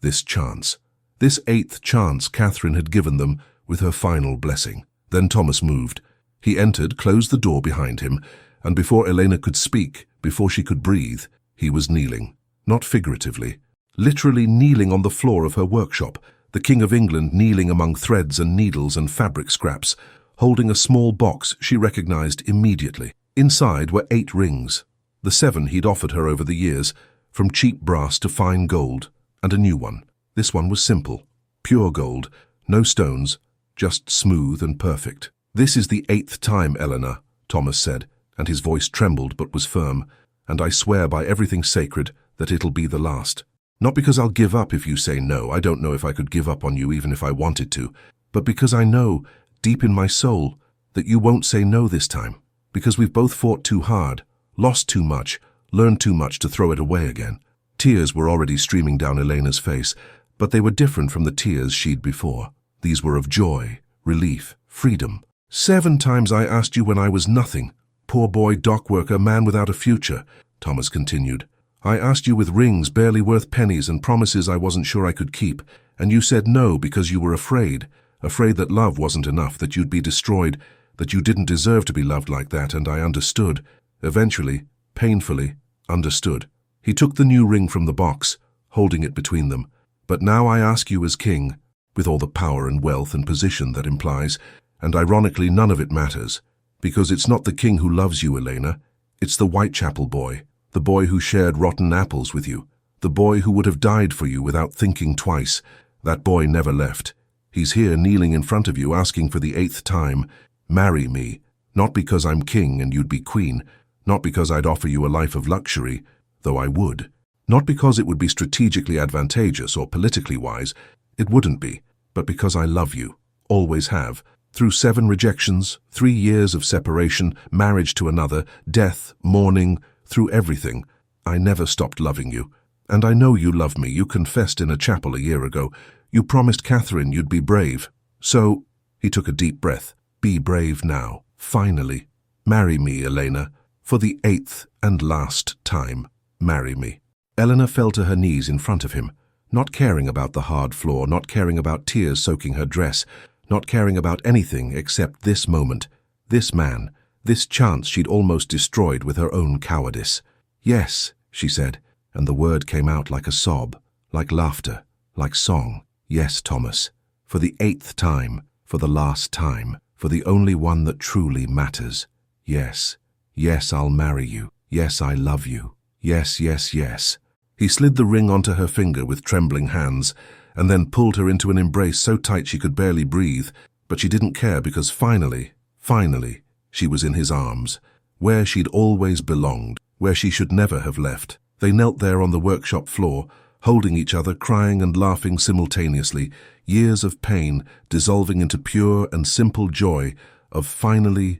this chance. This 8th chance Catherine had given them with her final blessing. Then Thomas moved. He entered, closed the door behind him, and before Elena could speak, before she could breathe, he was kneeling. Not figuratively, literally kneeling on the floor of her workshop, the King of England kneeling among threads and needles and fabric scraps, holding a small box she recognized immediately. Inside were 8 rings, the 7 he'd offered her over the years, from cheap brass to fine gold, and a new one. This one was simple, pure gold, no stones, just smooth and perfect. This is the 8th time, Eleanor, Thomas said, and his voice trembled but was firm, and I swear by everything sacred that it'll be the last. Not because I'll give up if you say no, I don't know if I could give up on you even if I wanted to, but because I know, deep in my soul, that you won't say no this time, because we've both fought too hard, lost too much, learned too much to throw it away again. Tears were already streaming down Elena's face, but they were different from the tears she'd before. These were of joy, relief, freedom. 7 times I asked you when I was nothing. Poor boy, dock worker, man without a future, Thomas continued. I asked you with rings barely worth pennies and promises I wasn't sure I could keep, and you said no because you were afraid that love wasn't enough, that you'd be destroyed, that you didn't deserve to be loved like that, and I understood. Eventually, painfully, understood. He took the new ring from the box, holding it between them. But now I ask you as king, with all the power and wealth and position that implies, and ironically none of it matters, because it's not the king who loves you, Elena, it's the Whitechapel boy, the boy who shared rotten apples with you, the boy who would have died for you without thinking twice. That boy never left. He's here kneeling in front of you asking for the 8th time, marry me, not because I'm king and you'd be queen, not because I'd offer you a life of luxury, though I would, not because it would be strategically advantageous or politically wise, it wouldn't be, but because I love you, always have. Through 7 rejections, 3 years of separation, marriage to another, death, mourning, through everything, I never stopped loving you. And I know you love me. You confessed in a chapel a year ago. You promised Catherine you'd be brave. So, he took a deep breath. Be brave now. Finally. Marry me, Elena. For the 8th and last time. Marry me. Eleanor fell to her knees in front of him, not caring about the hard floor, not caring about tears soaking her dress, not caring about anything except this moment, this man, this chance she'd almost destroyed with her own cowardice. Yes, she said, and the word came out like a sob, like laughter, like song. Yes, Thomas, for the 8th time, for the last time, for the only one that truly matters. Yes, yes, I'll marry you. Yes, I love you. Yes, yes, yes. He slid the ring onto her finger with trembling hands, and then pulled her into an embrace so tight she could barely breathe, but she didn't care because finally, she was in his arms, where she'd always belonged, where she should never have left. They knelt there on the workshop floor, holding each other, crying and laughing simultaneously, years of pain dissolving into pure and simple joy of finally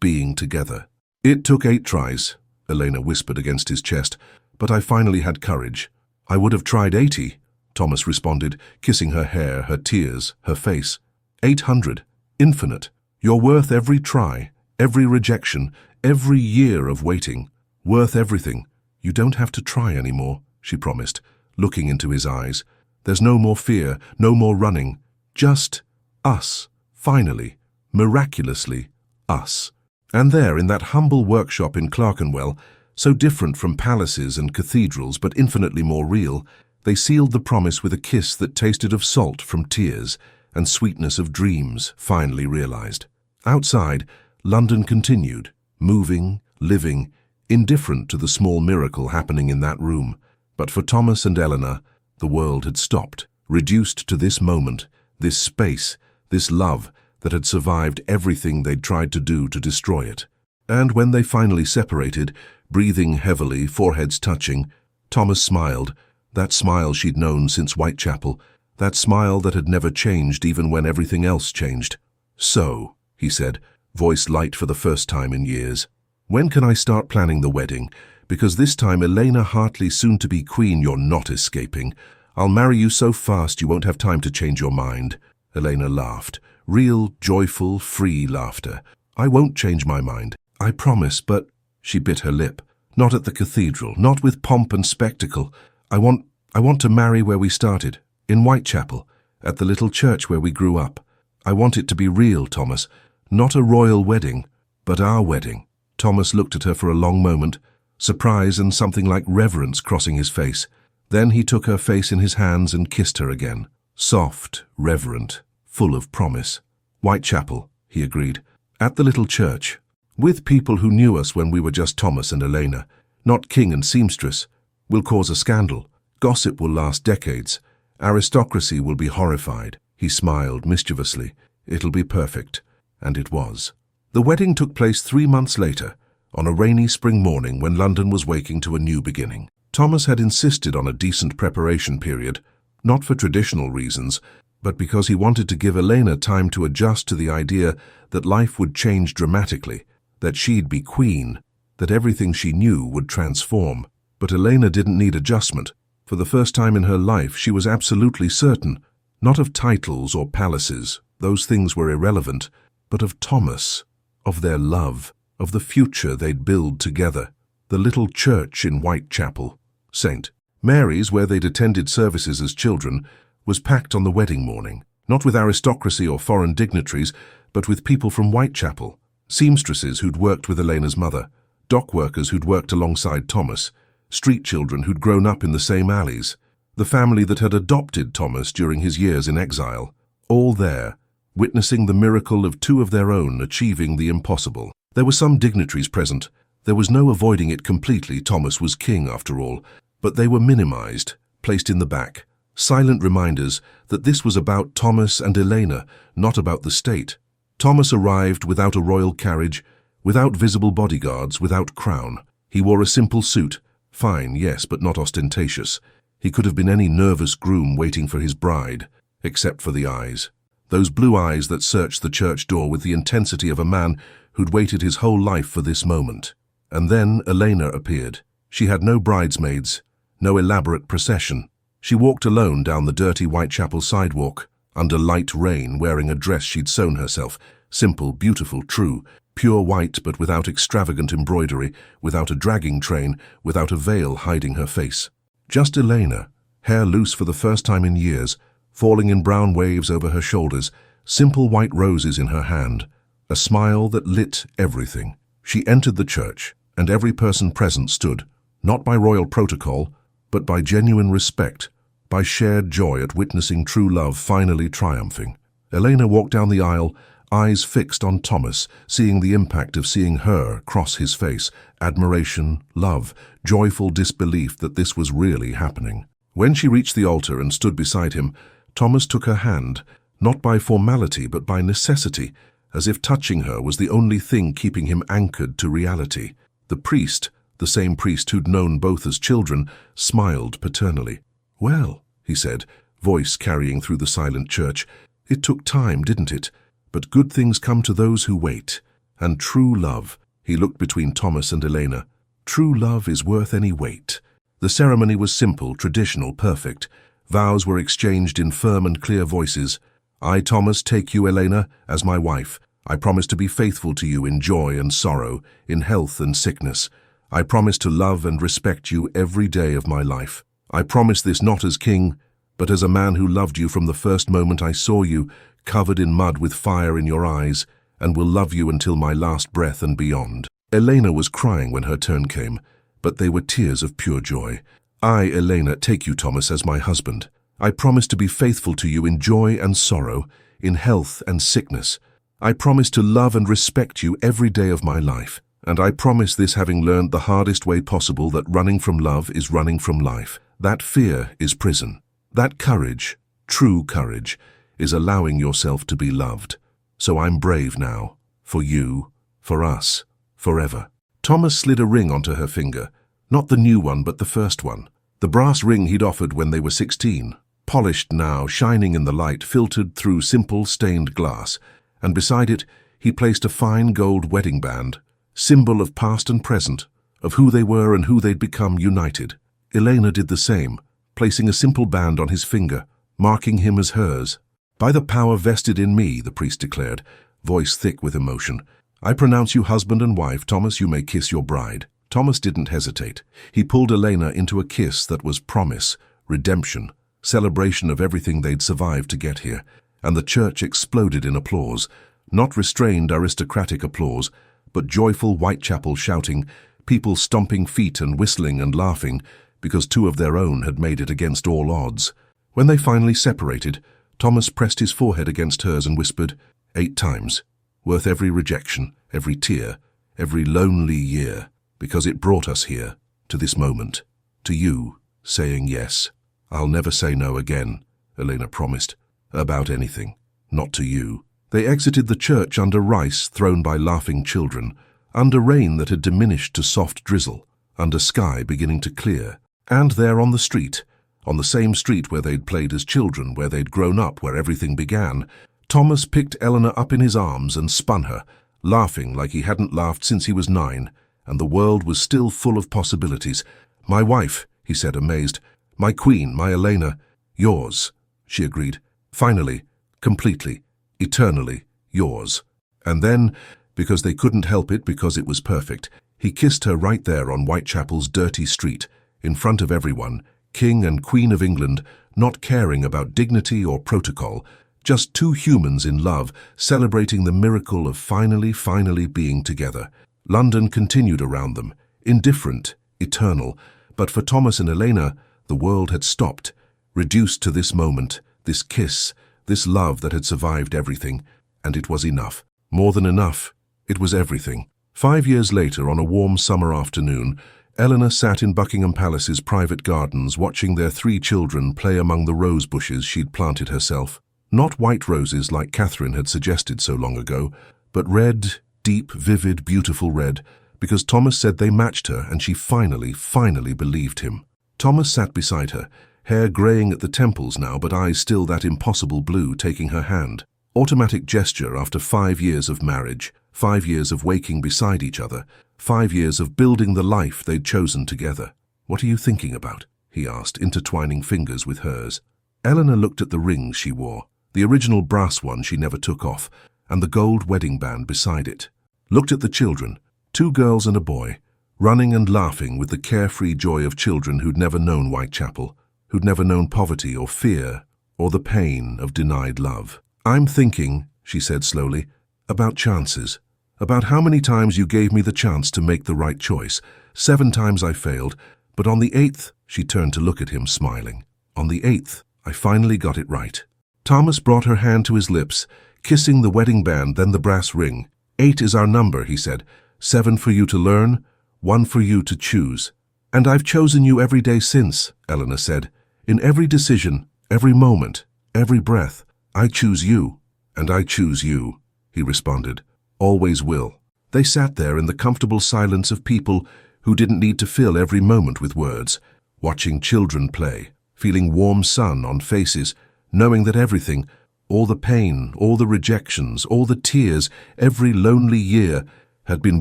being together. It took 8 tries, Elena whispered against his chest, but I finally had courage. I would have tried 80, Thomas responded, kissing her hair, her tears, her face. 800, infinite. You're worth every try, every rejection, every year of waiting. Worth everything. You don't have to try anymore, she promised, looking into his eyes. There's no more fear, no more running. Just us, finally, miraculously, us. And there, in that humble workshop in Clerkenwell, so different from palaces and cathedrals but infinitely more real, they sealed the promise with a kiss that tasted of salt from tears and sweetness of dreams finally realized. Outside, London continued, moving, living, indifferent to the small miracle happening in that room. But for Thomas and Eleanor, the world had stopped, reduced to this moment, this space, this love that had survived everything they'd tried to do to destroy it. And when they finally separated, breathing heavily, foreheads touching, Thomas smiled, that smile she'd known since Whitechapel, that smile that had never changed even when everything else changed. So, he said, voice light for the first time in years, when can I start planning the wedding? Because this time, Elena Hartley, soon-to-be queen, you're not escaping. I'll marry you so fast you won't have time to change your mind. Elena laughed, real, joyful, free laughter. I won't change my mind, I promise, but... She bit her lip. Not at the cathedral, not with pomp and spectacle. I want to marry where we started, in Whitechapel, at the little church where we grew up. I want it to be real, Thomas. Not a royal wedding, but our wedding. Thomas looked at her for a long moment, surprise and something like reverence crossing his face. Then he took her face in his hands and kissed her again. Soft, reverent, full of promise. Whitechapel, he agreed. At the little church. With people who knew us when we were just Thomas and Elena. Not king and seamstress. We'll cause a scandal. Gossip will last decades. Aristocracy will be horrified. He smiled mischievously. It'll be perfect. And it was. The wedding took place 3 months later, on a rainy spring morning when London was waking to a new beginning. Thomas had insisted on a decent preparation period, not for traditional reasons, but because he wanted to give Elena time to adjust to the idea that life would change dramatically, that she'd be queen, that everything she knew would transform. But Elena didn't need adjustment. For the first time in her life, she was absolutely certain, not of titles or palaces, Those things were irrelevant, but of Thomas, of their love, of the future they'd build together. The little church in Whitechapel, St. Mary's, where they'd attended services as children, was packed on the wedding morning, not with aristocracy or foreign dignitaries, but with people from Whitechapel, seamstresses who'd worked with Elena's mother, dock workers who'd worked alongside Thomas, street children who'd grown up in the same alleys, the family that had adopted Thomas during his years in exile, all there, witnessing the miracle of two of their own achieving the impossible. There were some dignitaries present. There was no avoiding it completely. Thomas was king, after all, but they were minimized, placed in the back, silent reminders that this was about Thomas and Elena, not about the state. Thomas arrived without a royal carriage, without visible bodyguards, without crown. He wore a simple suit, fine, yes, but not ostentatious. He could have been any nervous groom waiting for his bride, except for the eyes. Those blue eyes that searched the church door with the intensity of a man who'd waited his whole life for this moment. And then Elena appeared. She had no bridesmaids, no elaborate procession. She walked alone down the dirty Whitechapel sidewalk, under light rain, wearing a dress she'd sewn herself, simple, beautiful, true, pure white but without extravagant embroidery, without a dragging train, without a veil hiding her face. Just Elena, hair loose for the first time in years, falling in brown waves over her shoulders, simple white roses in her hand, a smile that lit everything. She entered the church, and every person present stood, not by royal protocol, but by genuine respect, by shared joy at witnessing true love finally triumphing. Elena walked down the aisle, eyes fixed on Thomas, seeing the impact of seeing her cross his face, admiration, love, joyful disbelief that this was really happening. When she reached the altar and stood beside him, Thomas took her hand, not by formality but by necessity, as if touching her was the only thing keeping him anchored to reality. The priest, the same priest who'd known both as children, smiled paternally. "Well," he said, voice carrying through the silent church, "it took time, didn't it? But good things come to those who wait. And true love," he looked between Thomas and Elena, "true love is worth any wait." The ceremony was simple, traditional, perfect. Vows were exchanged in firm and clear voices. "I, Thomas, take you, Elena, as my wife. I promise to be faithful to you in joy and sorrow, in health and sickness. I promise to love and respect you every day of my life. I promise this not as king, but as a man who loved you from the first moment I saw you, covered in mud with fire in your eyes, and will love you until my last breath and beyond." Elena was crying when her turn came, but they were tears of pure joy. "I, Elena, take you, Thomas, as my husband. I promise to be faithful to you in joy and sorrow, in health and sickness. I promise to love and respect you every day of my life. And I promise this having learned the hardest way possible that running from love is running from life. That fear is prison. That courage, true courage, is allowing yourself to be loved. So I'm brave now. For you, for us, forever." Thomas slid a ring onto her finger. Not the new one, but the first one. The brass ring he'd offered when they were 16. Polished now, shining in the light, filtered through simple stained glass. And beside it, he placed a fine gold wedding band, symbol of past and present, of who they were and who they'd become united. Elena did the same, placing a simple band on his finger, marking him as hers. "By the power vested in me," the priest declared, voice thick with emotion, "I pronounce you husband and wife. Thomas, you may kiss your bride." Thomas didn't hesitate. He pulled Elena into a kiss that was promise, redemption, celebration of everything they'd survived to get here. And the church exploded in applause, not restrained aristocratic applause, but joyful Whitechapel shouting, people stomping feet and whistling and laughing, because two of their own had made it against all odds. When they finally separated, Thomas pressed his forehead against hers and whispered, 8 times, worth every rejection, every tear, every lonely year, because it brought us here, to this moment, to you, saying yes. "I'll never say no again," Elena promised. "About anything, not to you." They exited the church under rice thrown by laughing children, under rain that had diminished to soft drizzle, under sky beginning to clear. And there on the street, on the same street where they'd played as children, where they'd grown up, where everything began, Thomas picked Elena up in his arms and spun her, laughing like he hadn't laughed since he was 9, and the world was still full of possibilities. "My wife," he said, amazed. "My queen, my Elena." "Yours," she agreed. Finally, completely, eternally yours. And then, because they couldn't help it, because it was perfect, he kissed her right there on Whitechapel's dirty street, in front of everyone, King and Queen of England, not caring about dignity or protocol, just two humans in love, celebrating the miracle of finally being together. London continued around them, indifferent, eternal, but for Thomas and Elena, the world had stopped, reduced to this moment, this kiss, this love that had survived everything, and it was enough. More than enough, it was everything. 5 years later, on a warm summer afternoon, Eleanor sat in Buckingham Palace's private gardens watching their 3 children play among the rose bushes she'd planted herself. Not white roses like Catherine had suggested so long ago, but red, deep, vivid, beautiful red, because Thomas said they matched her and she finally believed him. Thomas sat beside her, hair greying at the temples now but eyes still that impossible blue, taking her hand. Automatic gesture after 5 years of marriage, 5 years of waking beside each other, 5 years of building the life they'd chosen together. "What are you thinking about?" he asked, intertwining fingers with hers. Eleanor looked at the rings she wore, the original brass one she never took off, and the gold wedding band beside it. Looked at the children, 2 girls and a boy, running and laughing with the carefree joy of children who'd never known Whitechapel, who'd never known poverty or fear or the pain of denied love. "I'm thinking," she said slowly, "about chances, about how many times you gave me the chance to make the right choice. 7 times I failed, but on the 8th, she turned to look at him, smiling. "On the 8th, I finally got it right." Thomas brought her hand to his lips, kissing the wedding band, then the brass ring. "8 is our number," he said. 7 for you to learn, 1 for you to choose. "And I've chosen you every day since," Eleanor said. "In every decision, every moment, every breath, I choose you." "And I choose you," he responded. "Always will." They sat there in the comfortable silence of people who didn't need to fill every moment with words, watching children play, feeling warm sun on faces, knowing that everything, all the pain, all the rejections, all the tears, every lonely year, had been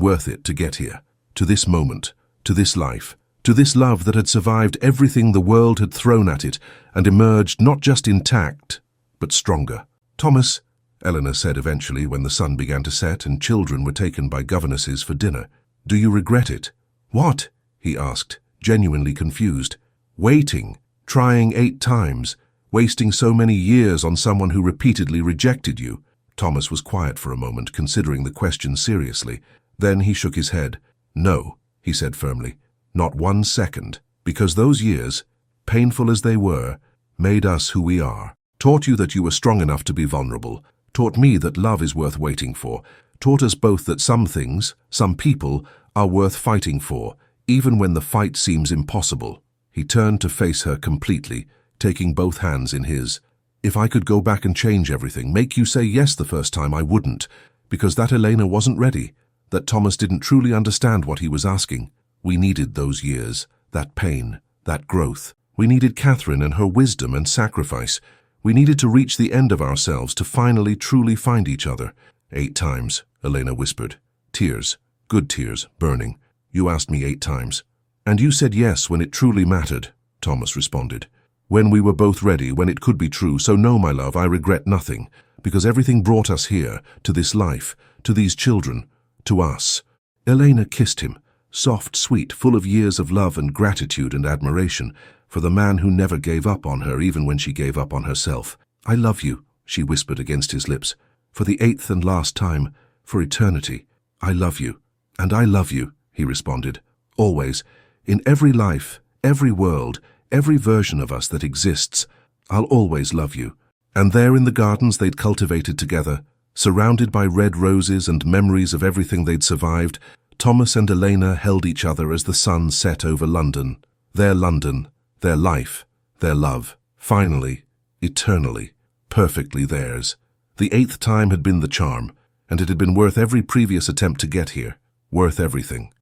worth it to get here, to this moment, to this life, to this love that had survived everything the world had thrown at it and emerged not just intact, but stronger. "Thomas," Eleanor said eventually when the sun began to set and children were taken by governesses for dinner, "do you regret it?" "What?" he asked, genuinely confused. "Waiting, trying 8 times, wasting so many years on someone who repeatedly rejected you." Thomas was quiet for a moment, considering the question seriously. Then he shook his head. "No," he said firmly, "not 1 second, because those years, painful as they were, made us who we are. Taught you that you were strong enough to be vulnerable, taught me that love is worth waiting for, taught us both that some things, some people, are worth fighting for, even when the fight seems impossible." He turned to face her completely, taking both hands in his. "If I could go back and change everything, make you say yes the first time, I wouldn't, because that Elena wasn't ready, that Thomas didn't truly understand what he was asking. We needed those years, that pain, that growth. We needed Catherine and her wisdom and sacrifice. We needed to reach the end of ourselves to finally truly find each other." 8 times, Elena whispered. "Tears, good tears, burning. You asked me 8 times. And you said yes when it truly mattered," Thomas responded. "When we were both ready, when it could be true. So no, my love, I regret nothing, because everything brought us here, to this life, to these children, to us." Elena kissed him, soft, sweet, full of years of love and gratitude and admiration for the man who never gave up on her even when she gave up on herself. "I love you," she whispered against his lips. "For the 8th and last time, for eternity. I love you." "And I love you," he responded. "Always. In every life, every world, every version of us that exists, I'll always love you." And there in the gardens they'd cultivated together, surrounded by red roses and memories of everything they'd survived, Thomas and Elena held each other as the sun set over London. Their London, their life, their love. Finally, eternally, perfectly theirs. The 8th time had been the charm, and it had been worth every previous attempt to get here, worth everything.